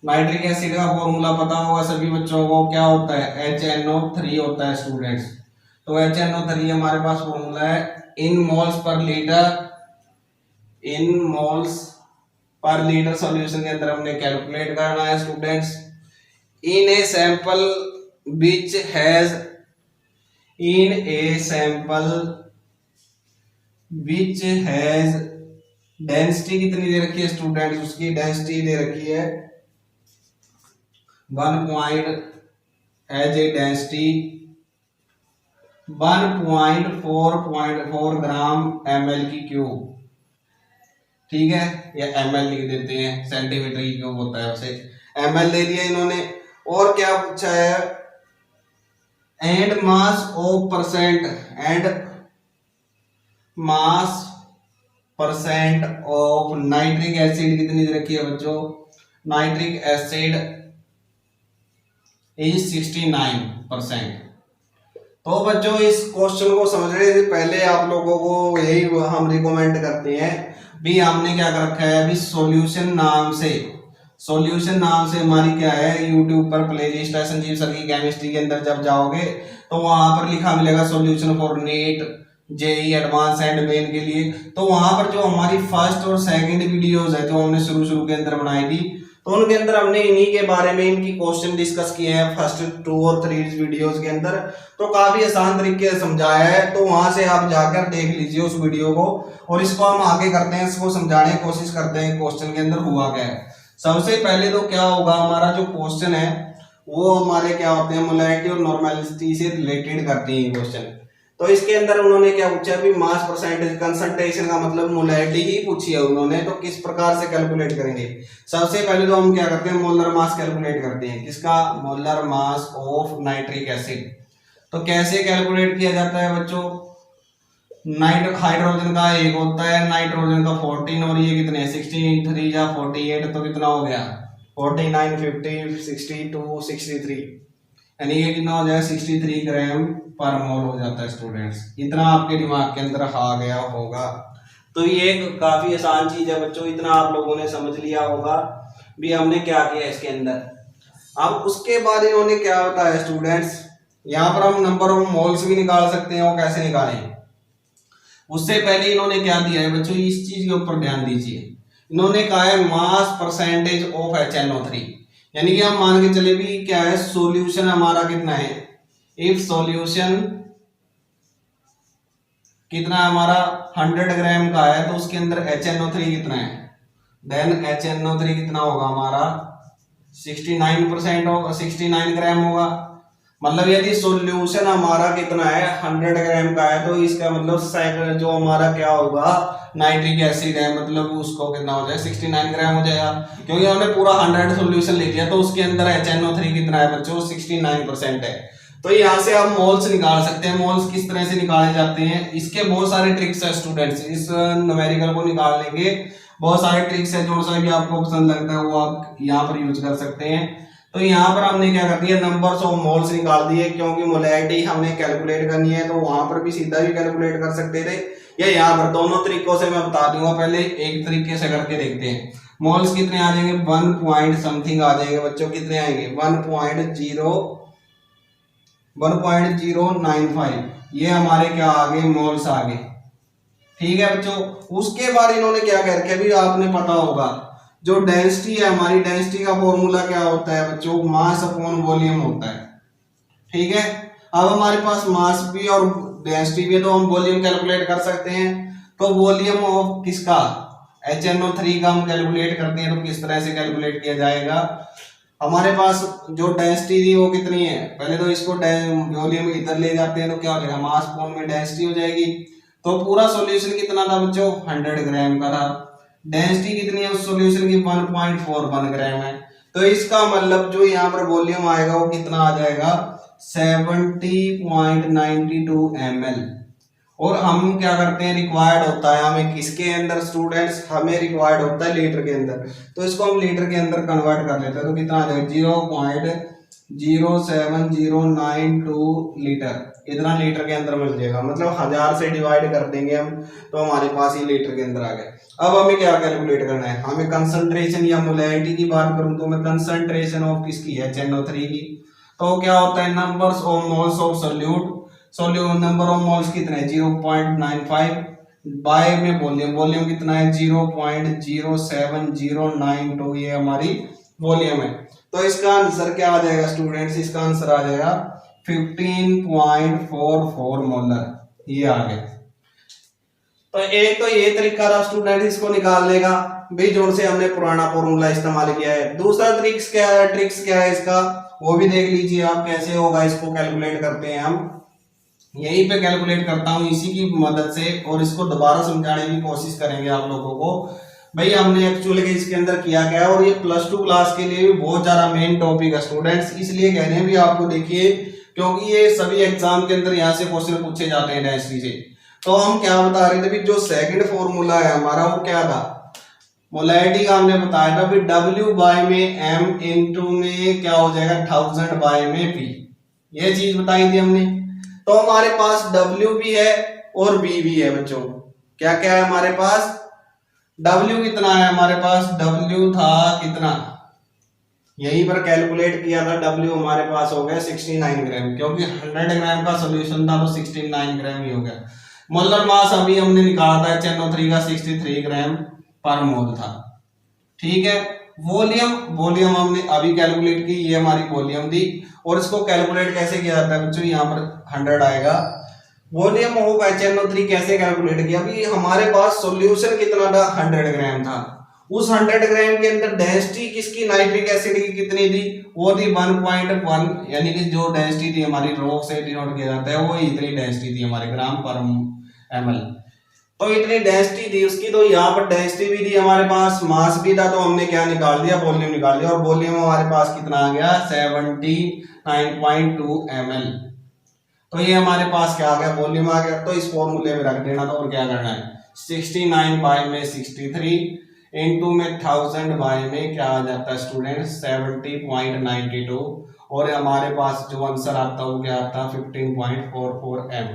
[SPEAKER 1] Nitric acid का फॉर्मूला पता होगा सभी बच्चों को, क्या होता है HNO3 होता है स्टूडेंट्स। तो HNO3 हमारे पास फॉर्मूला है इन मोल्स पर लीटर, इन मोल्स पर लीटर सॉल्यूशन के अंदर हमने कैलकुलेट करना है students. In a sample which has in a sample which has density कितनी दे रखी है स्टूडेंट्स, उसकी डेंसिटी दे रखी है 1 point as a density 1.4 gram ml की क्यूब, ठीक है, या ml लिख देते हैं, सेंटीमीटर की क्यूब होता है उसे ml ले लिया इन्होंने। और क्या पूछा है, and mass of percent and mass percent of nitric acid कितनी दे रखी है बच्चों, नाइट्रिक एसिड इज 69%। तो बच्चों इस क्वेश्चन को समझने से पहले आप लोगों को यही हम रिकमेंड करते हैं भी हमने क्या कर रखा है अभी सॉल्यूशन नाम से हमारी क्या है यूट्यूब पर प्लेलिस्ट है संजीव सर की केमिस्ट्री के अंदर जब जाओगे तो वहां पर लिखा मिलेगा solution for NEET JEE advance and main के लिए। तो वहां पर जो हमारी फर्स्ट और सेकंड वीडियोस है जो हमने शुरू के अंदर बनाई थी तो उनके अंदर हमने इन्हीं के बारे में इनकी क्वेश्चन डिस्कस किए हैं फर्स्ट 2 और 3 वीडियोस के अंदर, तो काफी आसान तरीके से समझाया है। तो वहां से आप जाकर देख लीजिए उस वीडियो को और इसको हम आगे करते हैं, इसको समझाने की कोशिश करते हैं क्वेश्चन के अंदर हुआ क्या है। सबसे पहले तो क्या होगा, हमारा जो क्वेश्चन है वो हमारे क्या होते हैं मोलैरिटी और नॉर्मेलिटी से रिलेटेड करती है क्वेश्चन। तो इसके अंदर उन्होंने क्या पूछा भी मास परसेंटेज कंसंट्रेशन का मतलब मोलैरिटी ही पूछी है उन्होंने, तो किस प्रकार से कैलकुलेट करेंगे। सबसे पहले तो हम क्या करते हैं मोलर मास कैलकुलेट करते हैं, किसका, molar mass of nitric acid. तो कैसे कैलकुलेट किया जाता है बच्चों, हाइड्रोजन का 1 होता है, नाइट्रोजन का 14 और ये कितने 16 3 या 48 तो कितना हो गया 49 50 62 63 यानी ये कितना हो जाएगा 63 ग्राम पर मोल हो जाता है स्टूडेंट्स। इतना आपके दिमाग के अंदर आ गया होगा। तो ये काफी आसान चीज है बच्चों, इतना आप लोगों ने समझ लिया होगा भी हमने क्या किया इसके अंदर। अब उसके बाद इन्होंने क्या बताया स्टूडेंट्स, यहाँ पर हम नंबर ऑफ मोल्स भी निकाल सकते हैं, वो कैसे निकालें। उससे पहले इन्होंने क्या दिया है बच्चों, इस चीज के ऊपर ध्यान दीजिए। इन्होंने कहा है मास परसेंटेज ऑफ HNO3, यानी कि हम मान के चले भी क्या है सॉल्यूशन हमारा कितना है, इफ सॉल्यूशन कितना है हमारा 100 ग्राम का है तो उसके अंदर HNO3 कितना है, देन HNO3 कितना होगा हमारा 69% होगा, 69 ग्राम होगा। मतलब यदि सॉल्यूशन हमारा कितना है 100 ग्राम का है तो इसका मतलब जो हमारा क्या होगा नाइट्रिक एसिड है मतलब उसको कितना हो जाए 69 ग्राम हो जाएगा, क्योंकि हमने पूरा 100 सॉल्यूशन ले लिया तो उसके अंदर HNO3 कितना है बच्चों 69% है। तो यहाँ से आप मोल्स निकाल सकते हैं। मोल्स किस तरह से निकाले जाते हैं, इसके बहुत सारे ट्रिक्स है स्टूडेंट्स, इस न्यूमेरिकल को निकालने के बहुत सारे ट्रिक्स है, जो सा भी आपको पसंद लगता है वो आप यहाँ पर यूज कर सकते हैं। तो यहाँ पर हमने क्या कर दिया नंबर्स ऑफ मोल्स निकाल दिए, क्योंकि मोलैरिटी हमने कैलकुलेट करनी है तो वहां पर भी सीधा भी कैलकुलेट कर सकते थे या यहाँ पर, दोनों तरीकों से मैं बता दूंगा। पहले एक तरीके से करके देखते हैं। मोल्स कितने आ जाएंगे 1 पॉइंट समथिंग आ जाएंगे बच्चों, कितने आएंगे 1.095, ये हमारे क्या आ गए मोल्स आ गए, ठीक है बच्चों। उसके बाद इन्होंने क्या कह रखा है भी आपने पता होगा जो डेंसिटी है हमारी, डेंसिटी का फॉर्मूला क्या होता है बच्चों, मास अपॉन वॉल्यूम होता है, ठीक है। अब हमारे पास मास भी और डेंसिटी भी है तो हम वॉल्यूम कैलकुलेट कर सकते हैं। तो वॉल्यूम ऑफ किसका HNO3 का हम कैलकुलेट करते हैं, तो किस तरह से कैलकुलेट किया जाएगा। हमारे पास जो डेंसिटी थी वो कितनी है, पहले तो इसको वॉल्यूम इधर ले जाते हैं तो क्या हो जाएगा मास अपॉन में डेंसिटी हो जाएगी। तो पूरा सॉल्यूशन कितना था बच्चों 100 ग्राम का था, डेंसिटी कितनी है उस सॉल्यूशन की 1.41 ग्राम है। तो इसका मतलब जो यहाँ पर वॉल्यूम आएगा वो कितना आ जाएगा 70.92 ml। और हम क्या करते हैं रिक्वायर्ड होता है हमें किसके अंदर स्टूडेंट्स, हमें रिक्वायर्ड होता है लीटर के अंदर, तो इसको हम लीटर के अंदर कन्वर्ट कर लेते हैं। तो कितना आ जाएगा 0.07092 लीटर, इतना लीटर के अंदर मिल जाएगा, मतलब 1000 से डिवाइड कर देंगे हम तो हमारे पास ये लीटर के अंदर आ गया। अब हमें क्या कैलकुलेट करना है, हमें कंसंट्रेशन या मोलैरिटी की बात करूं तो मैं कंसंट्रेशन ऑफ किसकी है HNO3 की। तो क्या होता है numbers of moles of solute, number of moles कितने 0.95 बाय में वॉल्यूम, वॉल्यूम कितना है 0.07092, ये हमारी वॉल्यूम है। तो इसका आंसर क्या आ जाएगा स्टूडेंट्स, इसका आंसर आ जाएगा 15.44 मोलर, ये आ गया। तो एक तो ये तरीका था स्टूडेंट इसको निकालने का, भाई जो से हमने पुराना फॉर्मूला इस्तेमाल किया है। दूसरा ट्रिक्स क्या है इसका, वो भी देख लीजिए आप कैसे होगा, इसको कैलकुलेट करते हैं हम। यहीं पे कैलकुलेट करता हूं इसी की मदद से, और इसको दोबारा समझाने की कोशिश करेंगे आप लोगों को। भाई हमने एक्चुअली इसके अंदर किया क्या है, और ये +2 क्लास के लिए भी बहुत ज्यादा मेन टॉपिक है स्टूडेंट्स, इसलिए कह रहे हैं भी आपको देखिए, क्योंकि ये सभी एग्जाम के अंदर यहाँ से क्वेश्चन पूछे जाते हैं डेंसिटी से। तो हम क्या बता रहे थे भी, जो सेकंड फॉर्मूला है हमारा वो क्या था, मोलैरिटी का हमने बताया था भी W में M इंटू में क्या हो जाएगा 1000 में P, ये चीज बताई थी हमने। तो हमारे पास W भी है और B भी है बच्चों। क्या क्या है हमारे पास, W कितना है हमारे पास, W था कितना, यहीं पर कैलकुलेट किया था, W हमारे पास हो गया 69 ग्राम, क्योंकि 100 ग्राम का सॉल्यूशन था तो 69 ग्राम ही हो गया। मोलर मास अभी हमने निकाला था HNO3 का 63 ग्राम पर मोल था, ठीक है। वॉल्यूम हमने अभी कैलकुलेट की, ये हमारी वॉल्यूम थी। और इसको कैलकुलेट कैसे किया जाता है बच्चों, यहाँ पर 100 आएगा, वॉल्यूम ऑफ HNO3 कैसे कैलकुलेट किया, अभी हमारे पास सॉल्यूशन कितना था 100 ग्राम था, उस 100 ग्राम के अंदर डेंसिटी किसकी, नाइट्रिक एसिड की कितनी थी, वो थी 1.1, यानी कि जो डेंसिटी थी हमारी रॉ से डिनोट किया जाता है वो इतनी डेंसिटी थी हमारे ग्राम पर ml। तो इतनी डेंसिटी थी उसकी, तो यहाँ पर डेंसिटी भी थी हमारे पास, मास भी था, तो हमने क्या निकाल दिया, वॉल्यूम निकाल दिया, और वॉल्यूम हमारे पास कितना आ गया 79.2 ml। तो ये हमारे पास क्या आ गया, वॉल्यूम आ गया। तो इस फॉर्मूले में रख देना था, और क्या करना है 69 में 63 इंटू में 1000 में क्या आ जाता है स्टूडेंट 70.92, और हमारे पास जो आंसर आता है वो क्या आता है 15.44 m।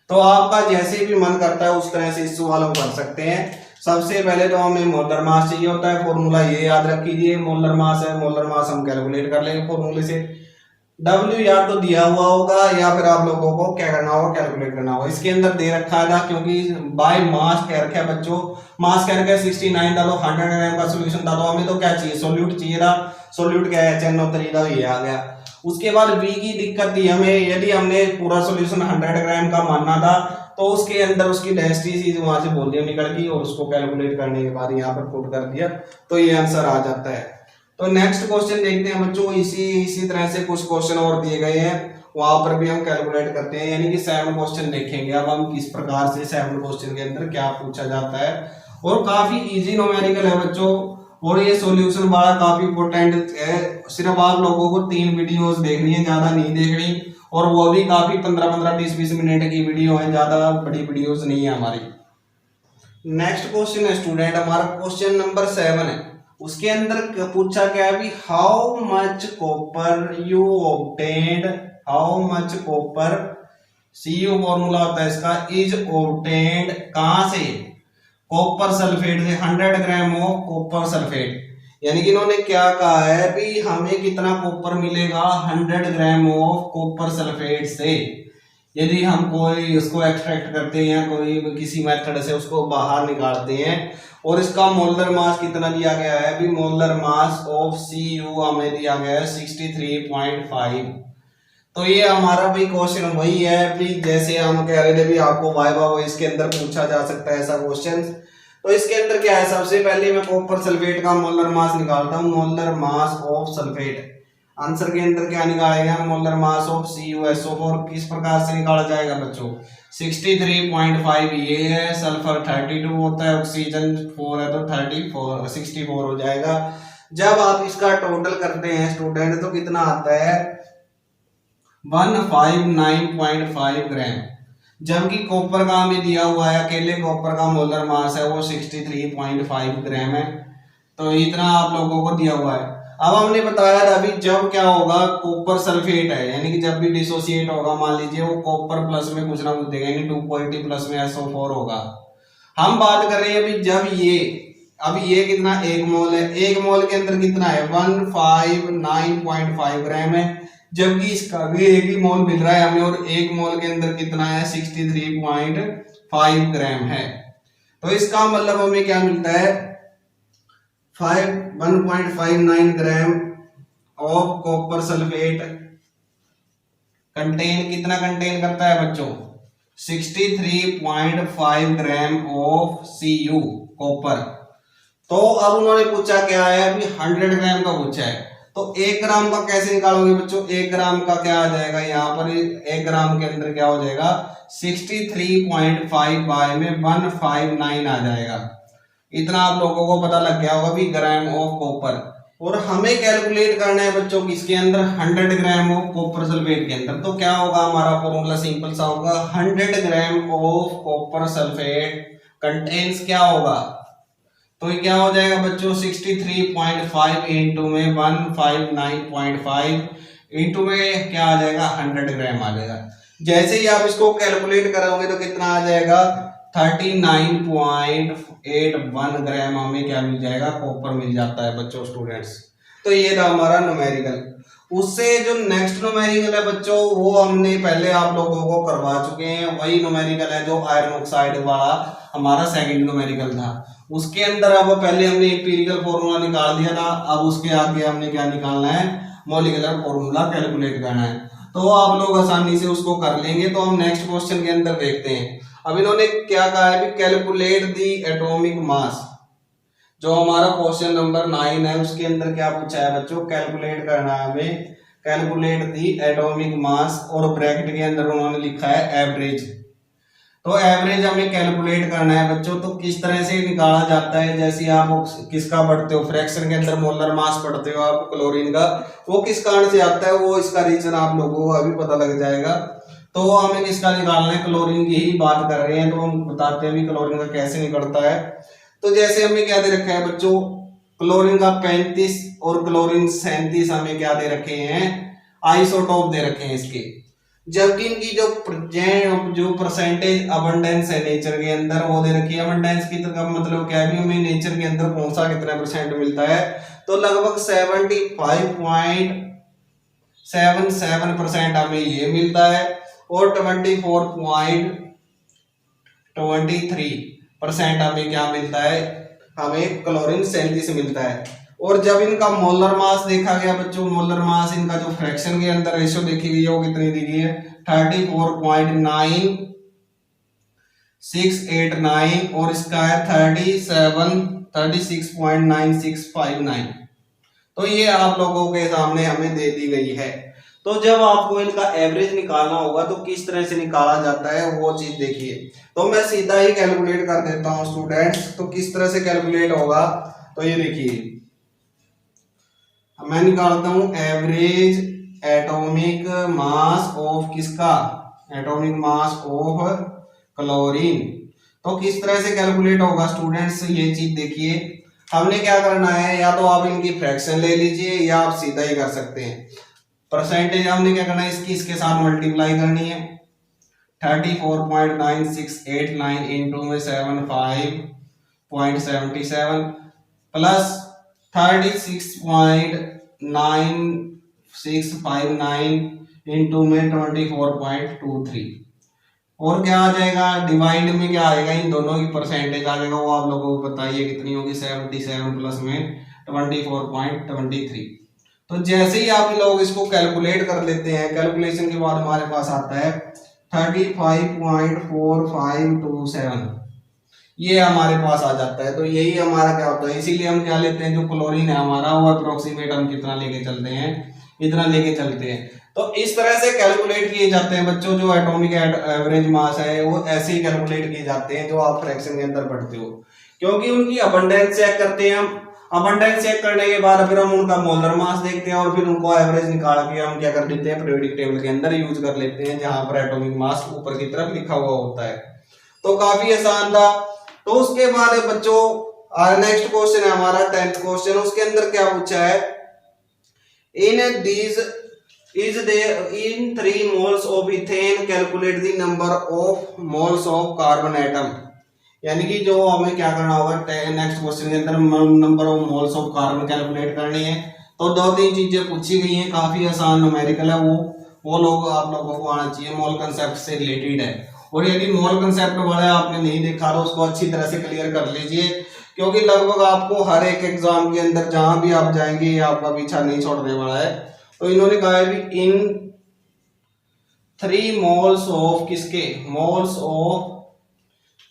[SPEAKER 1] तो आपका जैसे भी मन करता है उस तरह से इस सवाल को कर सकते हैं। सबसे पहले तो हमें मोलर मास चाहिए होता है, फॉर्मूला ये याद रख लीजिए, मोलर मास है, मोलर मास हम कैलकुलेट कर लेंगे फॉर्मूले से। W या तो दिया हुआ होगा या फिर आप लोगों को क्या करना होगा, कैलकुलेट करना होगा। इसके अंदर दे रखा था, क्योंकि बाय मास कह रखा है बच्चों, मास कह रखा है 69 था, तो 100 ग्राम का सॉल्यूशन था, तो हमें तो क्या चाहिए, सोल्यूट चाहिए था। सोल्यूट क्या है HNO3 था, ये आ गया। उसके बाद B की दिक्कत थी हमें, यदि हमने पूरा सॉल्यूशन 100 ग्राम का मानना था तो उसके अंदर उसकी डेंसिटी वहां से वॉल्यूम निकल गई, और उसको कैलकुलेट करने के बाद यहाँ पर पुट कर दिया, तो ये आंसर आ जाता है। तो नेक्स्ट क्वेश्चन देखते हैं बच्चों, इसी तरह से कुछ क्वेश्चन और दिए गए हैं, वहां पर भी हम कैलकुलेट करते हैं, यानी कि 7 क्वेश्चन देखेंगे अब हम किस प्रकार से 7 क्वेश्चन के अंदर क्या पूछा जाता है। और काफी इजी न्यूमेरिकल है बच्चों, और ये सॉल्यूशन वाला काफी इंपोर्टेंट है। सिर्फ आप लोगों को 3 वीडियोस देखनी है, ज्यादा नहीं देखनी, और वो भी काफी 15-15 20-20 मिनट की वीडियो है, ज्यादा बड़ी वीडियोस नहीं है हमारी। नेक्स्ट क्वेश्चन है स्टूडेंट हमारा क्वेश्चन नंबर 7 है, उसके अंदर पूछा क्या है, how much copper you obtained, how much copper, CU formula होता है इसका, इज ऑब्टेन्ड कहां से, कॉपर सल्फेट से, 100 ग्राम ऑफ कॉपर सल्फेट। यानी कि इन्होंने क्या कहा है भी हमें कितना कॉपर मिलेगा 100 ग्राम ऑफ कॉपर सल्फेट से। यदि हम कोई उसको एक्सट्रैक्ट करते हैं, कोई किसी मेथड से उसको बाहर निकालते हैं, और इसका मोलर मास कितना दिया गया है भी, मोलर मास ऑफ CU हमें दिया गया है 63.5। तो ये हमारा भी क्वेश्चन वही है भी, जैसे हम कह रहे थे भी आपको वाइवा वो इसके अंदर पूछा जा सकता है ऐसा क्वेश्चन। तो इसके अंदर क्या है, सबसे पहले मैं कॉपर सल्फेट का मोलर मास निकालता हूँ, molar mass of sulphate. Answer के अंदर क्या निकालेगा, मोलर मास ऑफ CuSO4। किस प्रकार से निकाला जाएगा बच्चों, 63.5 ये है, सल्फर 32 होता है, ऑक्सीजन 4 है, तो 64 हो जाएगा। जब आप इसका टोटल करते हैं स्टूडेंट तो कितना आता है 159.5 ग्राम, जबकि कॉपर का हमें दिया हुआ है, अकेले कॉपर का मोलर मास है वो 63.5 ग्राम है। तो इतना आप लोगों को दिया हुआ है। अब हमने बताया था अभी जब क्या होगा, कॉपर सल्फेट है, यानी कि जब भी डिसोसिएट होगा, मान लीजिए वो कॉपर प्लस में कुछ ना कुछ देगा, यानी 2 प्लस में SO4 होगा। हम बात कर रहे हैं अभी जब ये, अब ये कितना 1 मोल है, 1 मोल के अंदर कितना है 159.5 ग्राम है, जबकि इसका भी 1 ही मोल मिल रहा है हमें, और 1 मोल के अंदर कितना है 63.5 ग्राम है। तो इसका मतलब हमें क्या मिलता है 1.59 gram of copper sulphate contain, कितना कंटेन करता है बच्चों 63.5 ग्राम ऑफ Cu कॉपर। तो अब उन्होंने पूछा क्या है, अभी 100 ग्राम का पूछा है, तो 1 ग्राम का कैसे निकालोगे बच्चों, 1 ग्राम का क्या आ जाएगा यहाँ पर, 1 ग्राम के अंदर क्या हो जाएगा 63.5 बाय में 159 आ जाएगा। इतना आप लोगों को पता लग गया होगा भी ग्राम ऑफ कॉपर। और हमें कैलकुलेट करना है बच्चों किसके अंदर 100 ग्राम ऑफ कॉपर सल्फेट के अंदर। तो क्या होगा हमारा फॉर्मूला सिंपल सा होगा 100 gram of copper sulphate contains क्या होगा, तो ये क्या हो जाएगा बच्चों 63.5 इंटू में 159.5 इंटू में क्या आ जाएगा 100 ग्राम आ जाएगा। जैसे ही आप इसको कैलकुलेट करोगे तो कितना आ जाएगा 39.81 ग्राम हमें क्या मिल जाएगा कॉपर मिल जाता है बच्चों स्टूडेंट्स। तो ये था हमारा न्यूमेरिकल। उससे जो नेक्स्ट न्यूमेरिकल है बच्चों वो हमने पहले आप लोगों को करवा चुके हैं, वही न्यूमेरिकल है जो आयरन ऑक्साइड वाला हमारा सेकंड न्यूमेरिकल था। उसके अंदर अब पहले हमने एम्पिरिकल फॉर्मूला निकाल दिया था, अब उसके आगे हमने क्या निकालना है मॉलिक्यूलर फॉर्मूला कैलकुलेट करना है। तो आप लोग आसानी से उसको कर लेंगे। तो हम नेक्स्ट क्वेश्चन के अंदर देखते हैं। अब इन्होंने क्या कहा है, कैलकुलेट द एटॉमिक मास। जो हमारा क्वेश्चन नंबर 9 है उसके अंदर क्या पूछा है बच्चों, कैलकुलेट करना है हमें, कैलकुलेट द एटॉमिक मास, और ब्रैकेट के अंदर उन्होंने लिखा है एवरेज। तो एवरेज हमें कैलकुलेट करना है बच्चों। तो किस तरह से निकाला जाता है, जैसे आप किसका पढ़ते हो फ्रैक्शन के अंदर मोलर मास पढ़ते हो आप क्लोरीन का, वो किस कारण से आता है, वो इसका रीजन आप लोगों को अभी पता लग जाएगा। तो हमें किसका निकालना है, क्लोरीन की ही बात कर रहे हैं, तो हम बताते हैं भी क्लोरीन का कैसे निकलता है। तो जैसे हमें क्या दे रखा है बच्चों, क्लोरीन का 35 और क्लोरीन 37 हमें क्या दे रखे हैं, आइसोटोप दे रखे हैं इसके। जबकि इनकी जो परसेंटेज अबंडेंस है नेचर के अंदर वो दे रखी है। अबंडेंस की तरह मतलब क्या है, हमें नेचर के अंदर कौन सा कितना परसेंट मिलता है, तो लगभग 75.77% हमें ये मिलता है, और 24.23% हमें क्या मिलता है, हमें क्लोरीन 37 मिलता है। और जब इनका मोलर मास देखा गया बच्चों, मोलर मास इनका जो फ्रैक्शन के अंदर रेशियो देखी गई है वो कितनी दी गई है 34.9689, और इसका है 36.9659। तो ये आप लोगों के सामने हमें दे दी गई है। तो जब आपको इनका एवरेज निकालना होगा तो किस तरह से निकाला जाता है वो चीज देखिए। तो मैं सीधा ही कैलकुलेट कर देता हूं स्टूडेंट्स। तो किस तरह से कैलकुलेट होगा, तो ये देखिए मैं निकालता हूं एवरेज एटॉमिक मास ऑफ किसका, एटॉमिक मास ऑफ क्लोरीन। तो किस तरह से कैलकुलेट होगा स्टूडेंट्स, ये चीज देखिए। हमने क्या करना है, या तो आप इनकी फ्रैक्शन ले लीजिए या आप सीधा ही कर सकते हैं। परसेंटेज हमने क्या करना है, इसकी इसके साथ मल्टीप्लाई करनी है। 34.9689 इंटू में 75.77 प्लस 36.9659 इंटू में 24.23, और क्या आ जाएगा डिवाइड में क्या आएगा, इन दोनों की परसेंटेज आ जाएगा। वो आप लोगों को बताइए कितनी होगी, 77 प्लस में 24.23। तो जैसे ही आप लोग इसको कैलकुलेट कर लेते हैं, कैलकुलेशन के बाद हमारे पास आता है 35.4527, ये हमारे पास आ जाता है। तो यही हमारा क्या होता है, इसीलिए हम क्या लेते हैं, जो क्लोरीन है हमारा वो अप्रोक्सीमेट हम कितना लेके चलते हैं, इतना लेके चलते हैं। तो इस तरह से कैलकुलेट किए जाते हैं बच्चों, जो एटॉमिक एवरेज मास है वो ऐसे ही कैलकुलेट किए जाते हैं जो आप फ्रैक्शन के अंदर पढ़ते हो। क्योंकि उनकी अबंडेंस चेक करते हैं हम, अबंडेंस चेक करने के बाद फिर हम उनका मोलर मास देखते हैं, और फिर उनको एवरेज निकाल के हम क्या कर देते हैं, पीरियोडिक टेबल के अंदर यूज कर लेते हैं, जहां पर एटॉमिक मास ऊपर की तरफ लिखा हुआ होता है। तो काफी आसान था। तो उसके बाद बच्चों नेक्स्ट क्वेश्चन है हमारा 10th क्वेश्चन। उसके अंदर क्या पूछा है, in these is there in 3 moles of ethane calculate the number of moles of carbon atom। यानी कि जो हमें क्या करना होगा नेक्स्ट क्वेश्चन के अंदर number of moles of carbon calculate करनी है। तो 2-3 चीजें पूछी गई हैं, काफी आसान न्यूमेरिकल है वो लोग आप लोगों को आना चाहिए, मोल कंसेप्ट से रिलेटेड है। और यदि मोल कंसेप्ट वाला आपने नहीं देखा तो उसको अच्छी तरह से क्लियर कर लीजिए, क्योंकि लगभग आपको हर एक एग्जाम के अंदर जहां भी आप जाएंगे ये आपका पीछा नहीं छोड़ने वाला है। तो इन्होंने कहा है भी इन 3 मोल्स ऑफ किसके, मोल्स ऑफ,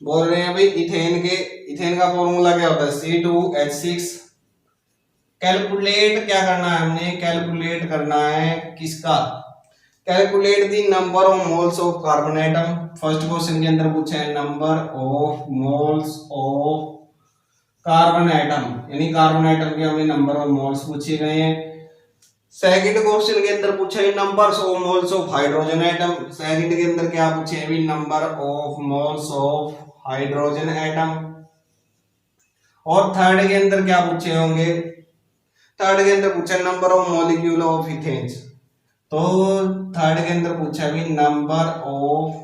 [SPEAKER 1] बोल रहे हैं भाई इथेन के, इथेन का फॉर्मूला क्या होता है C2H6। कैलकुलेट क्या करना है हमने, कैलकुलेट करना है किसका, calculate the number of moles of carbon atom. First question के अंदर पूछा है number of moles of carbon atom, यानी कार्बन एटम के हमें नंबर ऑफ मोल्स पूछे गए हैं। सेकंड क्वेश्चन के अंदर पूछा है numbers of moles of hydrogen atom. Second के अंदर क्या पूछे हैं, number of moles of hydrogen atom. और थर्ड के अंदर क्या पूछे होंगे, थर्ड के अंदर पूछा है number of molecule of ethane. तो थर्ड के अंदर पूछा है number of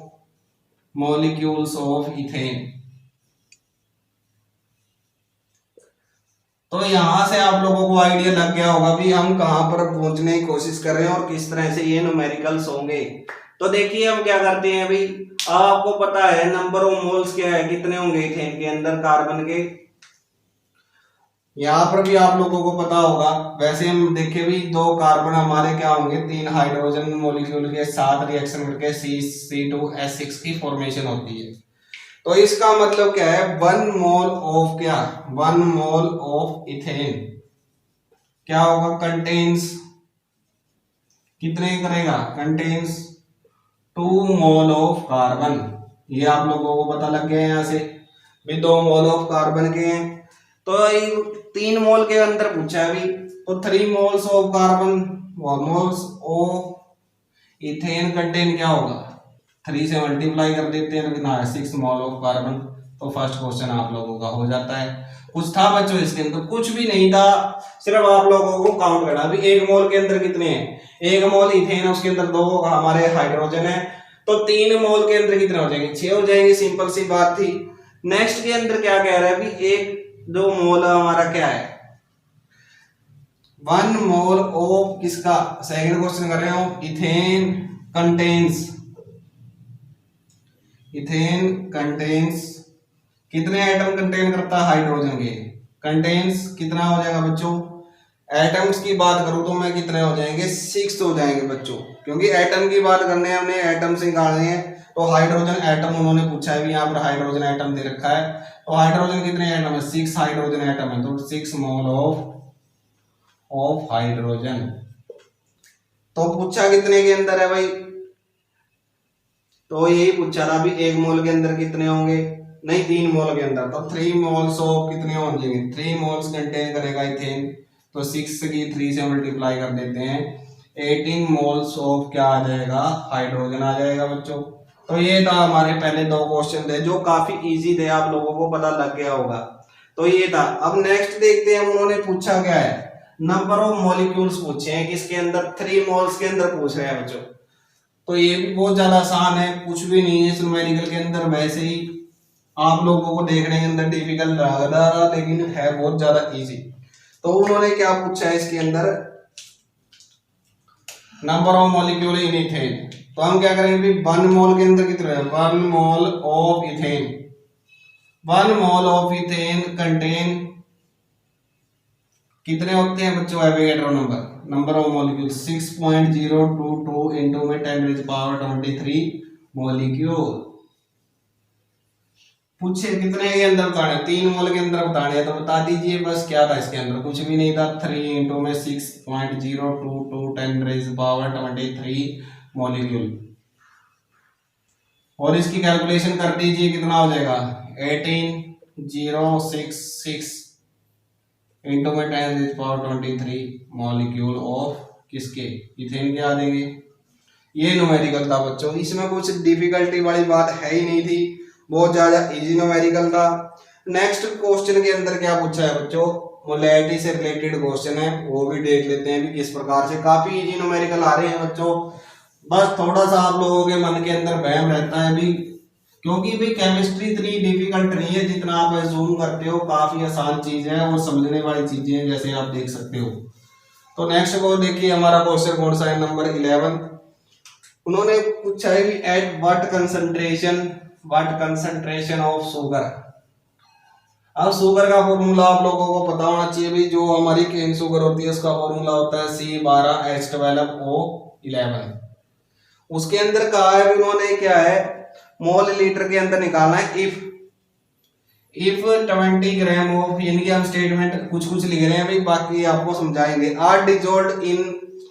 [SPEAKER 1] molecules of ethane. तो यहां से आप लोगों को आइडिया लग गया होगा भी हम कहां पर पहुंचने की कोशिश कर रहे हैं और किस तरह से ये न्यूमेरिकल्स होंगे। तो देखिए हम क्या करते हैं भाई, आपको पता है नंबर ऑफ मोल्स क्या है, कितने होंगे इथेन के अंदर कार्बन के, यहाँ पर भी आप लोगों को पता होगा। वैसे हम देखें भी 2 कार्बन हमारे क्या होंगे, 3 हाइड्रोजन मॉलिक्यूल के साथ रिएक्शन करके C2H6 की फॉर्मेशन होती है। तो इसका मतलब क्या है, 1 मोल ऑफ क्या, 1 मोल ऑफ इथेन क्या होगा, कंटेन्स कितने करेगा, कंटेन्स 2 मोल ऑफ कार्बन। ये आप लोगों को पता लग गया है यहाँ से भी 2 मोल ऑफ कार्बन के हैं। तो 3 मोल के अंदर पूछा है भी, तो 3 मोल्स ऑफ कार्बन व मोल्स ऑफ इथेन कंटेन क्या होगा, 3 से मल्टीप्लाई कर देते हैं तो कितना है 6 मोल ऑफ कार्बन। तो फर्स्ट क्वेश्चन आप लोगों का हो जाता है। कुछ था बच्चों इसके अंदर, कुछ भी नहीं था, सिर्फ आप लोगों को काउंट करना अभी 1 मोल के अंदर कितने हैं, 1 मोल इथेन है, उसके अंदर 2 हमारे हाइड्रोजन है, तो 3 मोल के अंदर कितने हो जाएंगे, 6 हो जाएंगे, सिंपल सी बात थी। नेक्स्ट के अंदर क्या कह रहा है अभी, 1 मोल हमारा क्या है, 1 मोल ऑफ किसका, सेकंड क्वेश्चन कर रहे हो, इथेन कंटेन्स, इथेन कंटेन्स कितने एटम कंटेन करता है, हाइड्रोजन के, कंटेन्स कितना हो जाएगा बच्चों, एटम्स की बात करूं तो मैं कितने हो जाएंगे, 6 हो जाएंगे बच्चों, क्योंकि एटम की बात करने हैं हमने, एटम से निकालने हैं। तो हाइड्रोजन एटम उन्होंने पूछा है भी, यहाँ पर हाइड्रोजन एटम दे रखा है, तो हाइड्रोजन कितने एटम है, 6 हाइड्रोजन एटम है, तो 6 मोल ऑफ हाइड्रोजन। तो पूछा कितने के अंदर है भाई, तो यही पूछा था भी 1 मोल के अंदर कितने होंगे, नहीं 3 मोल के अंदर, तो 3 मोल्स ऑफ कितने होंगे, 3 मोल्स कंटेन करेगा इथेन, तो 6 की 3 से मल्टीप्लाई कर देते हैं, 18 मोल्स ऑफ क्या आ जाएगा, हाइड्रोजन आ जाएगा बच्चों। तो ये था हमारे पहले 2 क्वेश्चन थे जो काफी इजी थे, आप लोगों को पता लग गया होगा। तो ये था। अब नेक्स्ट देखते हैं उन्होंने पूछा क्या है, नंबर ऑफ मॉलिक्यूल्स पूछे हैं, किसके अंदर, 3 मोल्स के अंदर पूछ रहे हैं बच्चों। तो ये भी बहुत ज्यादा आसान है, कुछ भी नहीं है इस न्यूमेरिकल के अंदर, वैसे ही आप लोगों को देखने के अंदर डिफिकल्ट लग रहा लेकिन है बहुत ज्यादा इजी। तो उन्होंने क्या पूछा है इसके अंदर, number of molecule in ethane. तो हम क्या करेंगे, 1 मोल के अंदर कितने है, 1 mole of ethane, 1 mole of ethane contain कितने होते हैं बच्चों, Avogadro number, number of molecule 6.022 into में 10⁻23 मॉलिक्यूल। पूछे कितने के अंदर बताने, 3 मोल के अंदर बताने, तो बता दीजिए बस, क्या था इसके अंदर, कुछ भी नहीं था, 3 इनटू में 6.022 10⁻23 मॉलिक्यूल। और इसकी कैलकुलेशन कर दीजिए, कितना हो जाएगा, 18066 इनटू में 10⁻23 मॉलिक्यूल ऑफ किसके, इथेन के आ देंगे। ये न्यूमेरिकल था बच्चों, इसमें कुछ डिफिकल्टी वाली बात है ही नहीं थी, बहुत ज्यादा इजी न्यूमेरिकल था। नेक्स्ट क्वेश्चन के अंदर क्या पूछा है बच्चों, मोलैरिटी से रिलेटेड क्वेश्चन है, वो भी देख लेते हैं भी किस प्रकार से। काफी इजी न्यूमेरिकल आ रहे हैं बच्चों, बस थोड़ा सा आप लोगों के मन के अंदर वहम रहता है भी, क्योंकि भी केमिस्ट्री इतनी डिफिकल्ट नहीं है जितना आप अज्यूम करते हो, काफी आसान चीज है और समझने वाली चीजें हैं, जैसे आप देख सकते हो। तो नेक्स्ट को देखिए, हमारा क्वेश्चन कौन सा है, नंबर 11। उन्होंने पूछा है कि at what concentration of sugar. अब शुगर का फॉर्मूला आप लोगों को पता होना चाहिए भी, जो हमारी केन शुगर होती है उसका फॉर्मूला होता है C12H12O11। उसके अंदर कहा है उन्होंने क्या है, मोल लीटर के अंदर निकालना है। इफ 20 ग्राम ऑफ, यानी कि हम स्टेटमेंट कुछ कुछ लिख रहे हैं भाई, बाकी आपको समझाएंगे। Are dissolve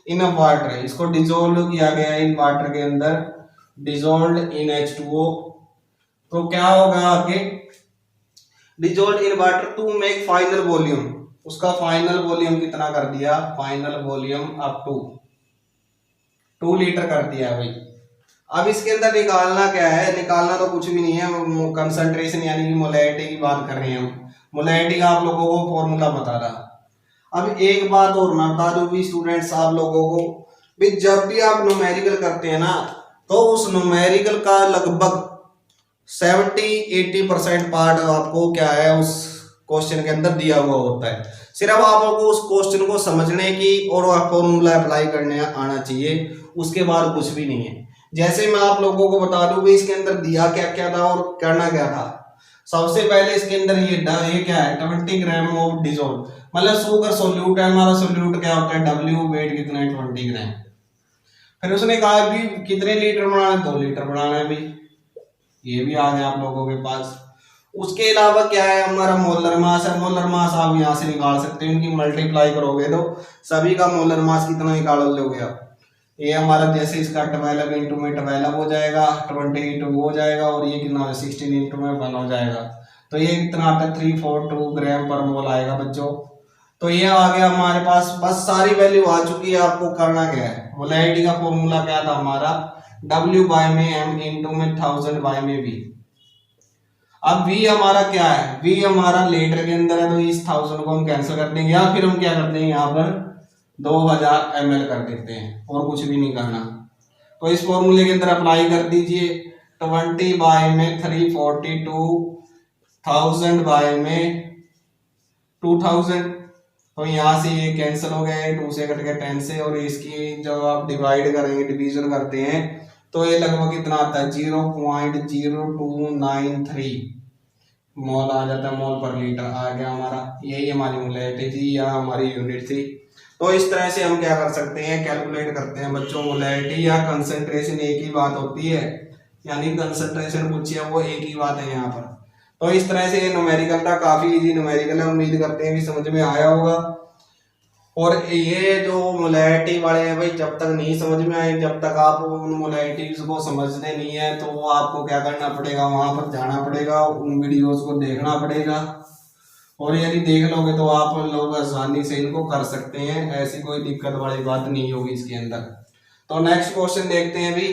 [SPEAKER 1] in a water, इसको डिजोल्व किया गया इन वाटर के अंदर, डिजोल्व इन H2O। तो क्या होगा आगे, dissolve in water to make final volume, उसका फाइनल वॉल्यूम कितना कर दिया, final volume up to 2 litre कर दिया भाई। अब इसके अंदर निकालना क्या है, निकालना तो कुछ भी नहीं है, कंसंट्रेशन यानी कि मोलैरिटी की बात कर रहे हैं हम। मोलैरिटी का आप लोगों को फॉर्मूला बता रहा। अब एक बात और मैं बता दूं भी स्टूडेंट्स आप लोगों को भी, जब भी आप न्यूमेरिकल करते हैं ना, तो उस न्यूमेरिकल का लगभग 70-80% पार्ट आपको क्या है उस क्वेश्चन के अंदर दिया हुआ होता है। सिर्फ आपको उस क्वेश्चन को समझने की और फॉर्मूला अप्लाई करने आना चाहिए, उसके बाद कुछ भी नहीं है। जैसे मैं आप लोगों को बता दूं भी इसके अंदर दिया क्या क्या था और करना क्या था। सबसे पहले इसके अंदर ये क्या है, 20 ग्राम ऑफ डिजोल्व, मतलब शुगर सोल्यूट है, हमारा सोल्यूट क्या होता है W, वेट कितना है 20 ग्राम। फिर उसने कहा भी कितने लीटर बनाना है, 2 लीटर बनाना है भाई, ये भी आ गया आप लोगों के पास। उसके अलावा क्या है, हमारा मोलर मास है। मोलर मास आप यहाँ से निकाल सकते हैं, इनकी मल्टीप्लाई करोगे तो सभी का मोलर मास कितना निकाल लोगे आप। ये हमारा जैसे इसका 12 इंटू में 12 हो जाएगा, 20 इंटू हो जाएगा, और ये कितना 16 इंटू में 1 हो जाएगा। तो ये कितना आता है 342 ग्राम पर मोल आएगा बच्चों। तो ये आ गया हमारे पास, बस सारी वैल्यू आ चुकी है। आपको करना क्या है, मोलैरिटी का फॉर्मूला क्या था हमारा, W बाय में M इंटू में 1000 बाय में V। अब V हमारा क्या है, V हमारा लीटर के अंदर है, तो इस 1000 को हम कैंसिल कर देंगे, या फिर हम क्या करते हैं यहाँ पर 2000 ml कर देते हैं, और कुछ भी नहीं करना। तो इस फॉर्मूले के अंदर अप्लाई कर दीजिए, 20 बाय में 342, 1000 बाय में 2000। तो यहाँ से ये कैंसिल हो गए, 2 से कट गए 10 से, और इसकी जब आप डिवाइड करेंगे, डिवीजन करते हैं, तो ये लगभग कितना आता है 0.0293 मोल आ जाता है, मोल पर लीटर आ गया हमारा। यही हमारी मोलैरिटी थी या हमारी यूनिट थी। तो इस तरह से हम क्या कर सकते हैं, कैलकुलेट करते हैं बच्चों। मोलैरिटी या कंसंट्रेशन एक ही बात होती है, यानी कंसंट्रेशन पूछिए वो एक ही बात है यहाँ पर। तो इस तरह से न्यूमेरिकल था, काफी इजी न्यूमेरिकल है, उम्मीद करते हैं कि समझ में आया होगा। और ये जो मोलैरिटी वाले हैं भाई, जब तक नहीं समझ में आए, जब तक आप उन मोलैरिटीज को समझते नहीं है, तो वो आपको क्या करना पड़ेगा, वहां पर जाना पड़ेगा, उन वीडियोस को देखना पड़ेगा, और यदि देख लोगे तो आप लोग आसानी से इनको कर सकते हैं, ऐसी कोई दिक्कत वाली बात नहीं होगी इसके अंदर। तो नेक्स्ट क्वेश्चन देखते हैं भी।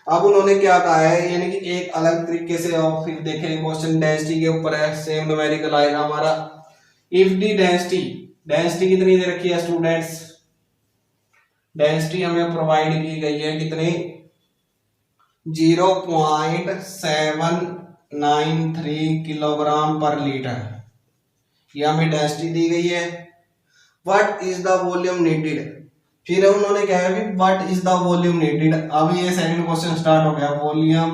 [SPEAKER 1] अब उन्होंने क्या कहा है, यानी कि एक अलग तरीके से, और फिर देखें क्वेश्चन डेंसिटी के ऊपर है, सेम न्यूमेरिकल आएगा हमारा। इफ दी डेंसिटी कितनी दे रखी है स्टूडेंट्स, डेंसिटी हमें प्रोवाइड की गई है कितनी, 0.793 किलोग्राम पर लीटर, ये हमें डेंसिटी दी गई है। What is the volume needed, फिर उन्होंने क्या है, what is the volume needed. अब ये सेकंड क्वेश्चन स्टार्ट हो गया, वॉल्यूम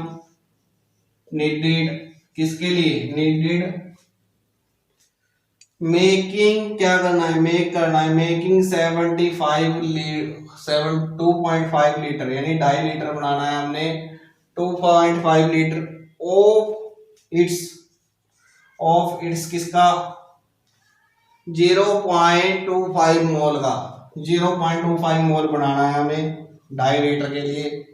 [SPEAKER 1] नीडेड किसके लिए, नीडेड मेकिंग, क्या करना है, मेक करना है, मेकिंग 2.5 लीटर, यानी 2.5 लीटर बनाना है हमने, 2.5 लीटर ऑफ इट्स किसका, 0.25 मोल का, 0.25 मोल बनाना है हमें 2.5 लीटर के लिए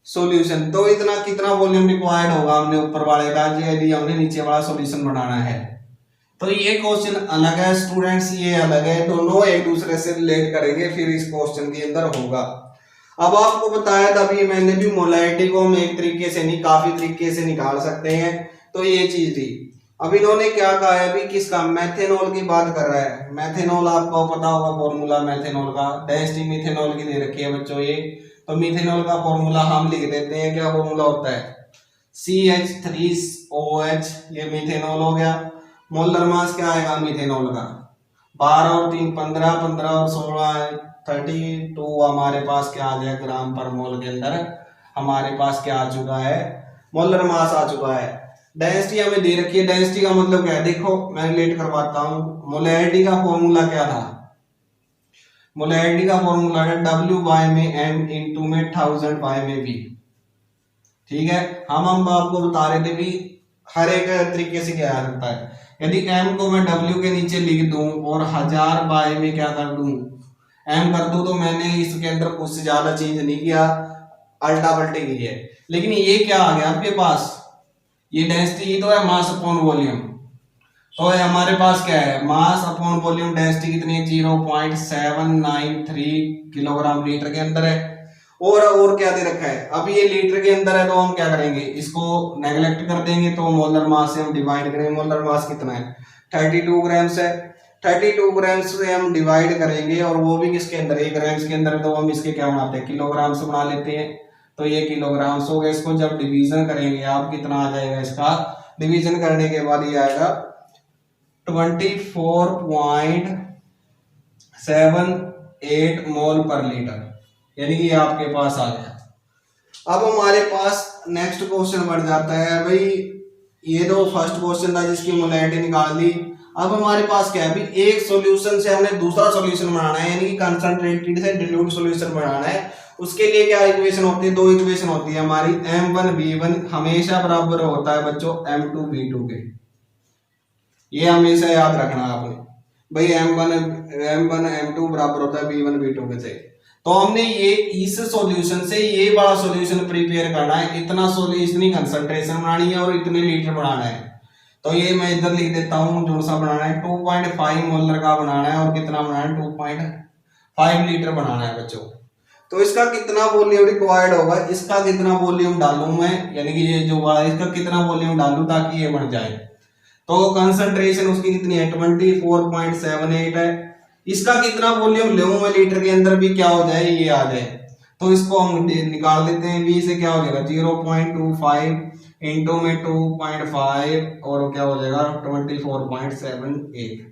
[SPEAKER 1] सॉल्यूशन। तो इतना कितना वॉल्यूम रिक्वायर्ड होगा हमने ऊपर वाले का, यदि हमने नीचे वाला सॉल्यूशन बनाना है। तो ये क्वेश्चन अलग है स्टूडेंट्स, ये अलग है, दोनों एक दूसरे से रिलेट करेंगे, फिर इस क्वेश्चन के अंदर होगा। अब आपको बताया था अभी मैंने भी, मोलैरिटी को हम एक तरीके से नहीं, काफी तरीके से निकाल सकते हैं। तो ये चीज थी। अब इन्होंने क्या कहा है अभी, किसका, मेथेनॉल की बात कर रहा है। मेथेनॉल आपको पता होगा फॉर्मूला मेथेनॉल का, डेंसिटी मिथेनॉल की दे रखी है बच्चों ये। तो मिथेनॉल का फॉर्मूला हम लिख देते हैं, क्या फॉर्मूला होता है, CH3OH, ये मिथेनॉल हो गया। मोलर मास क्या आएगा मिथेनॉल का, 12 और 3 15, 15 और 16 32 हमारे पास क्या आ गया ग्राम पर मोल के अंदर हमारे पास क्या आ चुका है, मोलर मास आ चुका है। डेंसिटी हमें दे रखी है, डेंसिटी का मतलब क्या है, देखो मैं रिलेट करवाता हूँ। मोलैरिटी का फॉर्मूला क्या था, मोलैरिटी का फॉर्मूला है W बाय में M इंटू में 1000 बाय में V। ठीक है, हम आपको बता रहे थे भी हर एक तरीके से क्या आ सकता है। यदि M को मैं W के नीचे लिख दूं और 1000 बाय में क्या कर दूं, M कर दूं, तो मैंने इसके अंदर कुछ से ज्यादा चेंज नहीं किया, अल्टा पलटी की है। लेकिन ये क्या आ गया आपके पास, ये डेंसिटी तो है मास अपॉन वॉल्यूम, तो है हमारे पास क्या है, मास अपॉन वॉल्यूम डेंसिटी कितनी है, 0.793 किलोग्राम लीटर के अंदर है। और क्या दे रखा है, अब ये लीटर के अंदर है, तो हम क्या करेंगे, इसको नेगलेक्ट कर देंगे, तो मोलर मास से हम डिवाइड करेंगे। मोलर मास कितना है, 32 ग्राम्स है। 32 ग्राम्स से हम डिवाइड करेंगे, और वो भी किसके अंदर, 1 ग्राम्स के अंदर है, तो हम इसके क्या बनाते हैं, किलोग्राम्स बना लेते हैं। तो ये किलोग्राम्स हो गए, इसको जब डिवीजन करेंगे आप, कितना आ जाएगा, इसका डिवीजन करने के बाद ये आएगा 24.78 मोल पर लीटर, यानी कि आपके पास आ गया। अब हमारे पास नेक्स्ट क्वेश्चन बढ़ जाता है भाई, ये तो फर्स्ट क्वेश्चन था जिसकी मोलैरिटी निकाल ली। अब हमारे पास क्या है भी, एक सॉल्यूशन से हमने दूसरा सॉल्यूशन बनाना है, यानी कि कंसंट्रेटेड से डिल्यूट सॉल्यूशन बनाना है। उसके लिए क्या इक्वेशन होती है, 2 इक्वेशन होती है हमारी। M1V1 हमेशा बराबर होता है बच्चों M2V2 के, ये हमेशा याद रखना आपने भाई। M1 M2 बराबर होता है B1 B2 के से। तो हमने ये इस सॉल्यूशन से ये वाला सॉल्यूशन प्रिपेयर करना है, इतनी कंसंट्रेशन बनानी है और इतने लीटर बनाना है। तो ये मैं इधर लिख देता हूँ, जो सा बनाना है 2.5 मोलर का बनाना है, और कितना बनाना है, 2.5 लीटर बनाना है बच्चों। तो इसका कितना वॉल्यूम रिक्वायर्ड होगा, इसका कितना वॉल्यूम डालूं मैं, यानी कि ये जो वाला इसका कितना वॉल्यूम डालूं ताकि ये बन जाए। तो कंसंट्रेशन उसकी कितनी है, 24.78 है। इसका कितना वॉल्यूम लूं मैं लीटर के अंदर भी क्या हो जाए, ये आ जाए। तो इसको हम निकाल देते हैं, V से क्या हो जाएगा 0.25 इंटू में 2.5 और क्या हो जाएगा 24.78।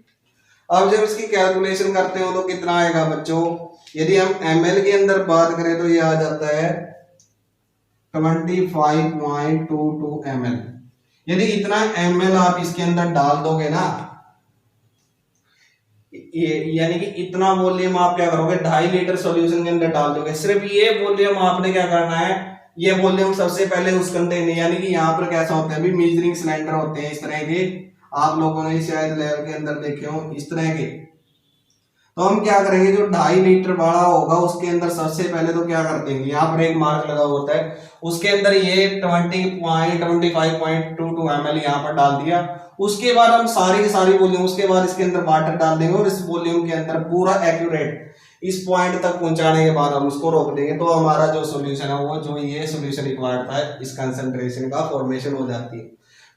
[SPEAKER 1] अब जब इसकी कैलकुलेशन करते हो तो कितना आएगा बच्चों, यदि हम ml के अंदर बात करें तो ये आ जाता है 25.22 ml। यदि इतना ml आप इसके अंदर डाल दोगे ना, यानी कि इतना वॉल्यूम आप क्या करोगे, 2.5 लीटर सॉल्यूशन के अंदर डाल दोगे। सिर्फ ये वॉल्यूम आपने क्या करना है, ये वॉल्यूम सबसे पहले उस कंटेनर, यानी कि यहाँ पर कैसा होता है अभी, मेजरिंग सिलेंडर होते हैं इस तरह के, आप लोगों ने शायद लैब के अंदर देखे हो इस तरह के। तो हम क्या करेंगे, जो 2.5 लीटर वाला होगा उसके अंदर सबसे पहले तो क्या कर देंगे, यहाँ पर एक मार्क लगा होता है, उसके अंदर ये 25.22 ml यहाँ पर डाल दिया। उसके बाद हम सारी की सारी वॉल्यूम, उसके बाद इसके अंदर वाटर डाल देंगे, और इस वॉल्यूम के अंदर पूरा एक्यूरेट इस पॉइंट तक पहुंचाने के बाद हम उसको रोक देंगे। तो हमारा जो सोल्यूशन है वो, जो ये सोल्यूशन रिक्वायर्ड था, इस कंसंट्रेशन का फॉर्मेशन हो जाती है।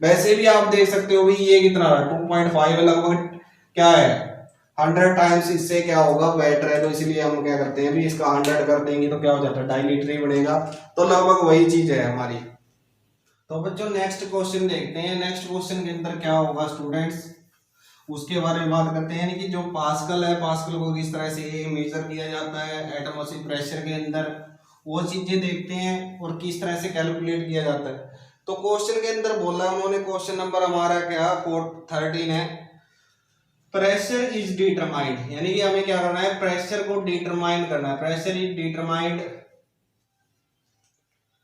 [SPEAKER 1] वैसे भी आप देख सकते हो भाई, ये कितना 2.5 लगभग क्या है 100 टाइम्स इससे क्या होगा बेटर है, तो इसलिए हम क्या करते हैं भी इसका 100 कर देंगे तो क्या हो जाता है 2.5 लीटर ही बनेगा। तो लगभग वही चीज है हमारी। तो बच्चों नेक्स्ट क्वेश्चन देखते हैं। नेक्स्ट क्वेश्चन के अंदर क्या होगा स्टूडेंट्स, उसके बारे में बात करते हैं, यानी कि जो पास्कल है, पास्कल को किस तरह से मेजर किया जाता है एटमॉस्फेरिक प्रेशर के अंदर, वो चीजें देखते हैं, और किस तरह से कैलकुलेट किया जाता है। तो क्वेश्चन के अंदर बोला उन्होंने, क्वेश्चन नंबर हमारा क्या 13 है, प्रेशर इज डिटरमाइंड, यानी कि हमें क्या करना है, प्रेशर को डिटरमाइन करना है। प्रेशर इज डिटरमाइंड,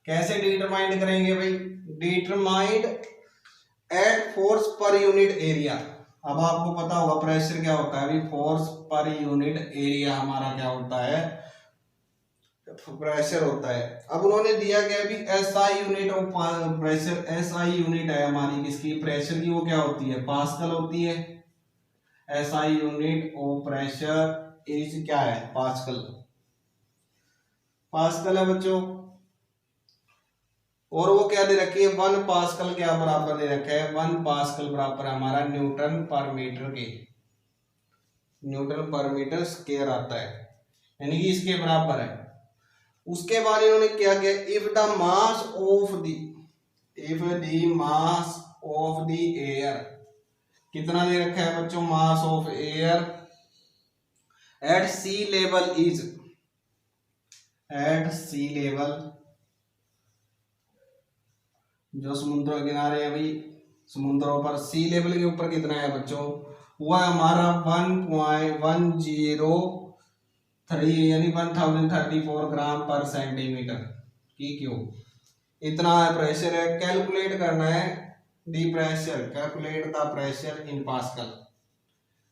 [SPEAKER 1] कैसे डिटरमाइंड करेंगे भाई, determined at force per unit area. अब आपको पता होगा प्रेशर क्या होता है, अभी फोर्स पर यूनिट एरिया हमारा क्या होता है, प्रेशर होता है। अब उन्होंने दिया क्या भी, SI unit of pressure, SI unit है हमारी किसकी, प्रेशर की, वो क्या होती है, पास्कल होती है। SI unit of pressure is क्या है, पास्कल, पास्कल है बच्चों। और वो क्या दे रखी है, 1 पास्कल क्या बराबर दे रखा है, 1 पास्कल बराबर हमारा न्यूटन पर मीटर के, न्यूटन पर मीटर स्क्वायर आता है, यानी कि इसके बराबर है। उसके बाद इन्होंने क्या किया, if the mass of the air, कितना दे रखा है बच्चों, mass of air at sea level is, at sea level जो समुद्र किनारे अभी समुद्रों पर सी लेवल के ऊपर कितना है बच्चों, वह हमारा 1.103 यानी 1034 ग्राम पर सेंटीमीटर की क्यूब। इतना प्रेशर है। कैलकुलेट करना है the pressure, calculate the pressure in pascal,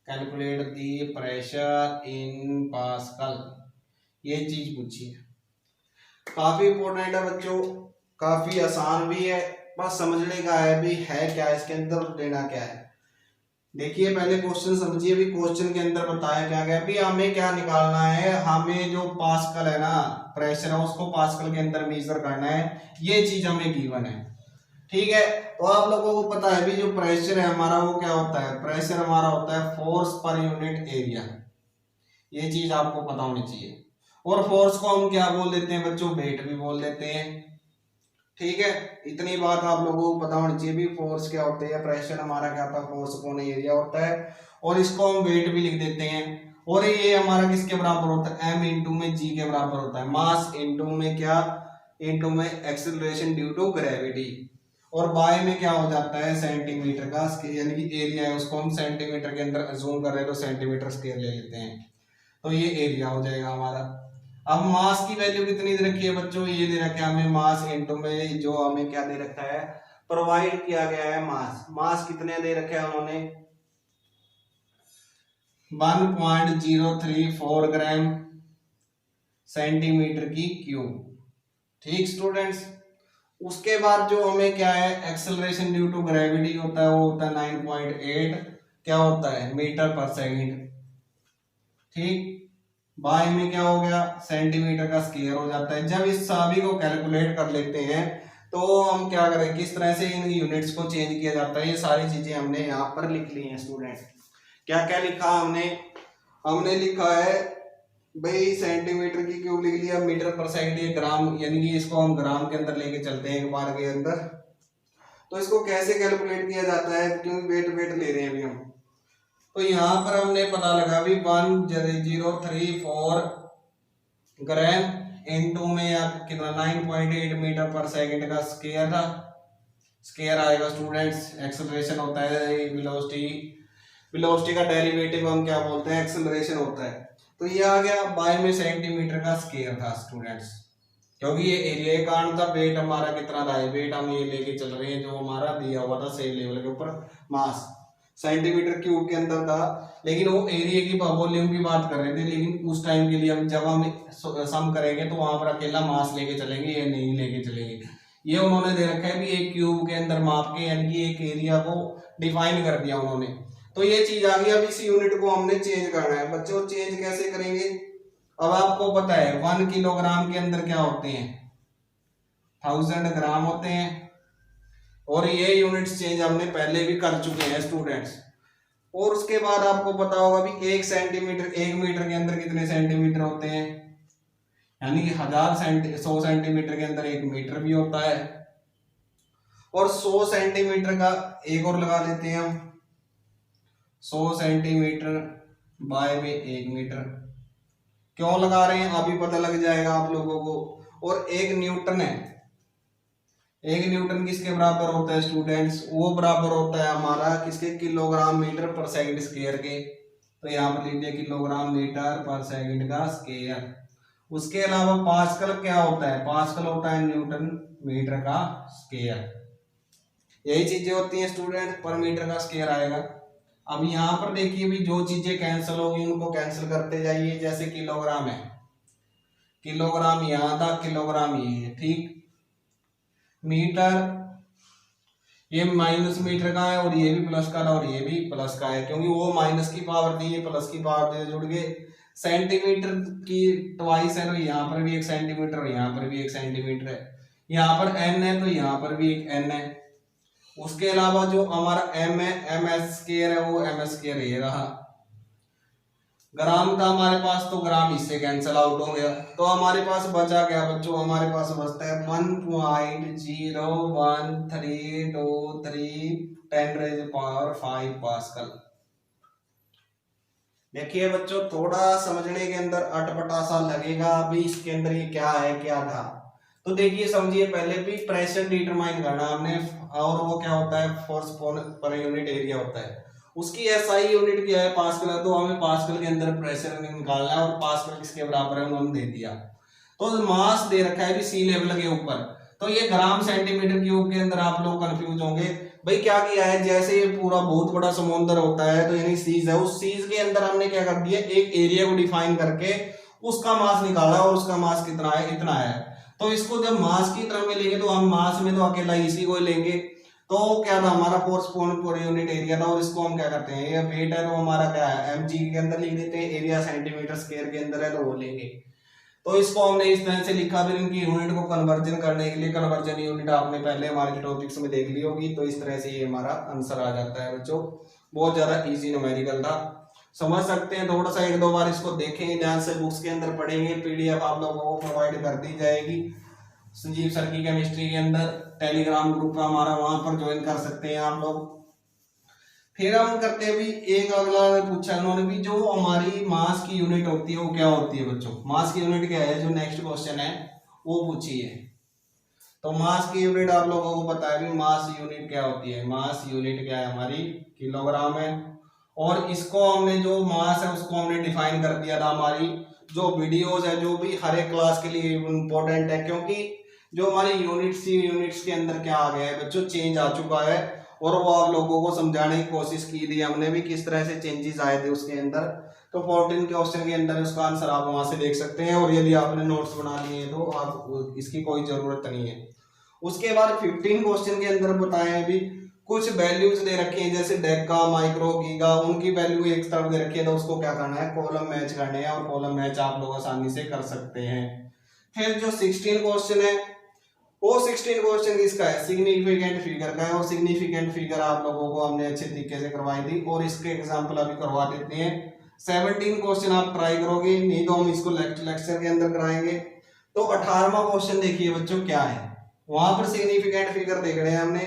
[SPEAKER 1] calculate the pressure in pascal, ये चीज पूछी है। काफी इंपॉर्टेंट है बच्चों, काफी आसान भी है, बस समझने का है भी है क्या इसके अंदर, देना क्या है। देखिए पहले क्वेश्चन समझिए भी, क्वेश्चन के अंदर बताया क्या गया भी हमें क्या निकालना है, हमें जो पास्कल है ना प्रेशर है उसको पास्कल के अंदर मेजर करना है, ये चीज हमें गिवन है। ठीक है, तो आप लोगों को पता है भी जो प्रेशर है हमारा वो क्या होता है, प्रेशर हमारा होता है फोर्स पर यूनिट एरिया, ये चीज आपको पता होनी चाहिए। और फोर्स को हम क्या बोल देते हैं बच्चों, वेट भी बोल देते हैं। ठीक है, इतनी बात आप लोगों को पता होनी चाहिए भी फोर्स क्या होते हैं, प्रेशर हमारा क्या होता है, फोर्स अपॉन एरिया होता है, और इसको हम वेट भी लिख देते हैं। और ये हमारा किसके बराबर होता है, m इंटू में g के बराबर होता है, मास इंटू में क्या, इंटू में एक्सेलरेशन ड्यू टू ग्रेविटी, और बाय में क्या हो जाता है सेंटीमीटर का स्केयर, यानी कि एरिया है उसको हम सेंटीमीटर के अंदर अज्यूम कर रहे हैं तो सेंटीमीटर स्केयर ले लेते हैं, तो ये एरिया हो जाएगा हमारा। अब मास की वैल्यू कितनी दे रखी है बच्चों, ये दे रखा है हमें मास इनटू में जो हमें क्या दे रखा है, प्रोवाइड किया गया है मास। मास कितने दे रखे हैं उन्होंने, 1.034 ग्राम सेंटीमीटर की क्यूब। ठीक स्टूडेंट्स, उसके बाद जो हमें क्या है एक्सेलरेशन ड्यू टू ग्रेविटी होता है वो होता है 9.8 क्या होता है मीटर पर सेकंड। ठीक, बाय में क्या हो गया सेंटीमीटर का स्क्वायर हो जाता है। जब इस सभी को कैलकुलेट कर लेते हैं तो हम क्या करें, किस तरह से इन यूनिट्स को चेंज किया जाता है, ये सारी चीजें हमने यहाँ पर लिख ली हैं स्टूडेंट। क्या क्या लिखा हमने, हमने लिखा है भाई सेंटीमीटर की क्यूब लिख लिया, मीटर पर सेकंड ये ग्राम, यानी कि इसको हम ग्राम के अंदर लेके चलते हैं एक बार के अंदर। तो इसको कैसे कैलकुलेट किया जाता है, क्योंकि वेट वेट ले रहे हैं अभी हम, तो यहाँ पर हमने पता लगा भी 1034 ग्राम इनटू में या कितना 9.8 मीटर पर सेकंड का स्क्वायर था, स्क्वायर आएगा स्टूडेंट्स। एक्सेलरेशन होता है वेलोसिटी, वेलोसिटी का डेरिवेटिव हम क्या बोलते हैं एक्सेलरेशन होता है, तो ये आ गया बाय में सेंटीमीटर का स्क्वायर था स्टूडेंट्स, क्योंकि ये एरिया के कारण था। वेट हमारा कितना था, वेट हम ये लेके चल रहे हैं जो हमारा दिया हुआ था सेम लेवल के ऊपर, मास सेंटीमीटर क्यूब के अंदर था, लेकिन वो एरिया की वॉल्यूम की बात कर रहे थे। लेकिन उस टाइम के लिए हम जब हम सम करेंगे तो वहां पर अकेला मास लेके चलेंगे, ये नहीं लेके चलेंगे। ये उन्होंने दे रखा है भी एक क्यूब के अंदर माप के, यानी कि एक एरिया को डिफाइन कर दिया उन्होंने, तो ये चीज आ गई। अब इस यूनिट को हमने चेंज करना है बच्चों, चेंज कैसे करेंगे, अब आपको पता है 1 किलोग्राम के अंदर क्या होते हैं 1000 ग्राम होते हैं, और ये यूनिट्स चेंज हमने पहले भी कर चुके हैं स्टूडेंट्स। और उसके बाद आपको पता होगा भी 1 सेंटीमीटर 1 मीटर के अंदर कितने सेंटीमीटर होते हैं, यानी कि 100 सेंटीमीटर के अंदर 1 मीटर भी होता है। और 100 सेंटीमीटर का एक और लगा लेते हैं हम, 100 सेंटीमीटर बाय में 1 मीटर, क्यों लगा रहे हैं अभी पता लग जाएगा आप लोगों को। और 1 न्यूटन है, 1 न्यूटन किसके बराबर होता है स्टूडेंट्स, वो बराबर होता है हमारा किसके, किलोग्राम मीटर पर सेकंड स्क्वायर के, तो यहाँ पर लीजिए किलोग्राम मीटर पर सेकंड का स्क्वायर। उसके अलावा पास्कल क्या होता है, पास्कल होता है न्यूटन मीटर का स्क्वायर, यही चीजें होती हैं स्टूडेंट, पर मीटर का स्क्वायर आएगा। अब यहाँ पर देखिए भी जो चीजें कैंसिल होगी उनको कैंसिल करते जाइए, जैसे किलोग्राम है, किलोग्राम यहाँ था, किलोग्राम ये है, ठीक। मीटर ये माइनस मीटर का है, और ये भी प्लस का था, और ये भी प्लस का है, क्योंकि वो माइनस की पावर थी, ये प्लस की पावर थी, जुड़ गए। सेंटीमीटर की ट्वाइस है, तो यहाँ पर भी 1 सेंटीमीटर और यहाँ पर भी 1 सेंटीमीटर है। यहाँ पर n है तो यहाँ पर भी एक n है। उसके अलावा जो हमारा m है, m स्क्वायर है, वो m स्क्वायर ये रहा। ग्राम था हमारे पास, तो ग्राम इससे कैंसिल आउट हो गया, तो हमारे पास बचा क्या बच्चों, हमारे पास बचता है 1.01323 10⁵ पास्कल। देखिए बच्चों थोड़ा समझने के अंदर अटपटा सा लगेगा, अभी इसके अंदर ये क्या है क्या था, तो देखिए समझिए, पहले भी प्रेशर डिटरमाइन करना हमने, और वो क्या होता है, फोर्स पर यूनिट एरिया होता है। उसकी एसआई यूनिट क्या है, पास्कल है, तो हमें पास्कल के अंदर प्रेशर निकालना है, और पास्कल किसके बराबर है उन्होंने दे दिया। तो मास दे रखा है भी सी लेवल के ऊपर, तो ये ग्राम सेंटीमीटर क्यूब के अंदर आप लोग कंफ्यूज होंगे भाई क्या किया है। जैसे ये पूरा बहुत बड़ा समुद्र होता है, तो यानी सीज है, उस सीज के अंदर हमने क्या कर दिया, एक एरिया को डिफाइन करके उसका मास निकाला, और उसका मास कितना है, इतना है। तो इसको जब मास की तरह में लेंगे, तो हम मास में तो अकेला इसी को लेंगे, तो क्या था हमारा फोर्स पर यूनिट एरिया था, और इसको हम क्या करते हैं, ये वेट है तो हमारा क्या है mg के अंदर लिख देते हैं, एरिया सेंटीमीटर स्क्वायर के अंदर है तो वो लेंगे। तो इसको हमने इस तरह से लिखा, फिर इनकी यूनिट को कन्वर्जन करने के लिए कन्वर्जन यूनिट आपने पहले हमारे टॉपिक्स में देख ली होगी, तो इस तरह से ये हमारा आंसर आ जाता है बच्चों। बहुत ज्यादा इजी न्यूमेरिकल था, समझ सकते हैं। थोड़ा सा एक दो बार इसको देखेंगे ध्यान से, बुक्स के अंदर पढ़ेंगे, पीडीएफ आप लोगों को प्रोवाइड कर दी जाएगी संजीव सर की केमिस्ट्री के अंदर, टेलीग्राम ग्रुप हमारा, वहां पर ज्वाइन कर सकते हैं आप लोग। फिर हम करते हैं भी एक अगला पूछा उन्होंने भी, जो हमारी मास की यूनिट होती है वो क्या होती है बच्चों, मास की यूनिट क्या है, जो नेक्स्ट क्वेश्चन है वो पूछी है। तो मास की यूनिट आप लोगों को पता है भी, मास यूनिट क्या होती है, मास यूनिट क्या है हमारी, किलोग्राम है। और इसको हमने जो मास है उसको हमने डिफाइन कर दिया था, हमारी जो वीडियोस है जो भी हर एक क्लास के लिए इम्पोर्टेंट है, क्योंकि जो हमारी यूनिट्स के अंदर क्या आ गया है बच्चों, चेंज आ चुका है, और वो आप लोगों को समझाने की कोशिश की थी हमने भी, किस तरह से चेंजेस आए थे उसके अंदर। तो 14 क्वेश्चन के अंदर उसका आंसर आप वहां से देख सकते हैं, और यदि आपने नोट्स बना लिए तो आप इसकी कोई जरूरत नहीं है। उसके बाद 15 क्वेश्चन के अंदर बताए भी, कुछ वैल्यूज दे रखी हैं, जैसे डेका, माइक्रो, गीगा, उनकी वैल्यू एक तरफ दे रखी है, तो उसको क्या करना है, कॉलम मैच करने हैं, और कॉलम मैच आप लोग आसानी से कर सकते हैं। फिर जो 16 क्वेश्चन है, वो 16 क्वेश्चन किसका है, सिग्निफिकेंट फिगर का है, और सिग्निफिकेंट फिगर आप लोगों को हमने अच्छे तरीके से करवाई थी, और इसके एग्जांपल अभी करवा देते हैं। 17 क्वेश्चन आप ट्राई करोगे, नहीं तो हम इसको लेक्चर के अंदर कराएंगे। तो 18वां क्वेश्चन देखिए बच्चों क्या है, वहां पर सिग्निफिकेंट फिगर देख रहे हैं हमने,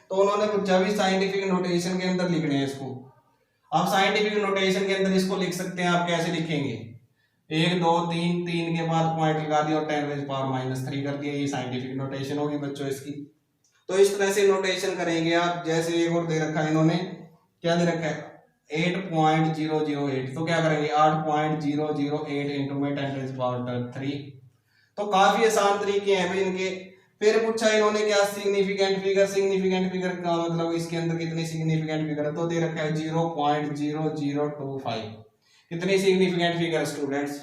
[SPEAKER 1] तो उन्होंने पूछा भी साइंटिफिक नोटेशन के अंदर लिखने हैं इसको। आप साइंटिफिक नोटेशन के अंदर इसको लिख सकते हैं, आप कैसे लिखेंगे, 1 2 3, 3 के बाद पॉइंट लगा दिया और 10⁻³ कर दिया, ये साइंटिफिक नोटेशन होगी बच्चों इसकी। तो इस तरह से नोटेशन करेंगे आप। जैसे एक और दे रखा है इन्होंने, क्या दे रखा है, 8.008, तो क्या करेंगे 8.008 इंटू में 10⁻³ तो काफी आसान तरीके हैं भाई इनके। फिर पूछा इन्होंने क्या, सिग्निफिकेंट फिगर, सिग्निफिकेंट फिगर का मतलब इसके अंदर कितनी सिग्निफिकेंट फिगर है, तो दे रखा है 0.0025। कितनी सिग्निफिकेंट फिगर स्टूडेंट्स,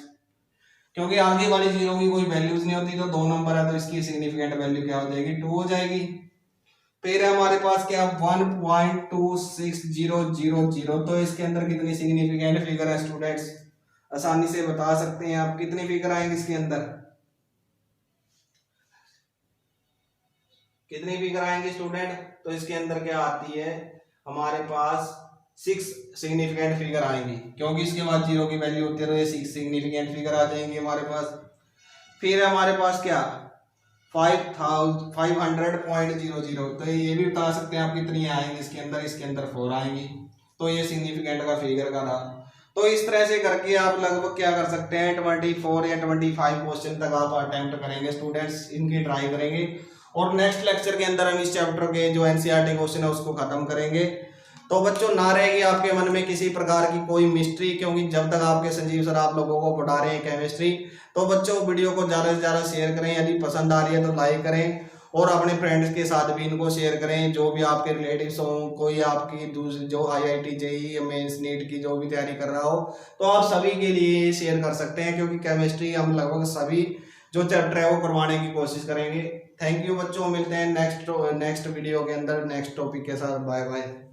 [SPEAKER 1] क्योंकि आगे वाली जीरो की कोई वैल्यूज नहीं होती, तो 2 नंबर है तो इसकी सिग्निफिकेंट वैल्यू क्या हो जाएगी, 2 हो जाएगी। फिर हमारे पास क्या 1.26000, तो इसके अंदर कितनी सिग्निफिकेंट फिगर है स्टूडेंट्स, आसानी से बता सकते हैं आप, कितनी फिगर आएंगे इसके अंदर, कितनी फिगर आएंगे स्टूडेंट। तो इसके अंदर क्या आती है हमारे पास 6 सिग्निफिकेंट फिगर आएंगी, क्योंकि इसके बाद 0 की वैल्यू होती है, तो ये 6 सिग्निफिकेंट फिगर आ जाएंगे हमारे पास। फिर हमारे पास क्या 500.00, तो ये भी बता सकते हैं आप कितनी आएंगी इसके अंदर 4 आएंगी, तो ये सिग्निफिकेंट का फिगर का था। तो इस तरह से करके आप लगभग क्या कर सकते हैं 24 या 25 क्वेश्चन तक आप अटेम्प्ट करेंगे स्टूडेंट्स, इनकी ट्राई करेंगे, और नेक्स्ट लेक्चर के अंदर हम इस चैप्टर के जो एनसीईआरटी क्वेश्चन है उसको खत्म करेंगे। तो बच्चों ना रहेगी आपके मन में किसी प्रकार की कोई मिस्ट्री, क्योंकि जब तक आपके संजीव सर आप लोगों को पढ़ा रहे हैं केमिस्ट्री, तो बच्चों वीडियो को ज़्यादा से ज़्यादा शेयर करें, यदि पसंद आ रही है तो लाइक करें, और अपने फ्रेंड्स के साथ भी इनको शेयर करें, जो भी आपके रिलेटिव्स हो, कोई आपकी जो IIT JEE मेंस नीट की जो भी तैयारी कर रहा हो, तो आप सभी के लिए शेयर कर सकते हैं, क्योंकि केमिस्ट्री हम लगभग सभी जो चैप्टर है वो करवाने की कोशिश करेंगे। थैंक यू बच्चों, मिलते हैं नेक्स्ट वीडियो के अंदर नेक्स्ट टॉपिक के साथ। Bye bye.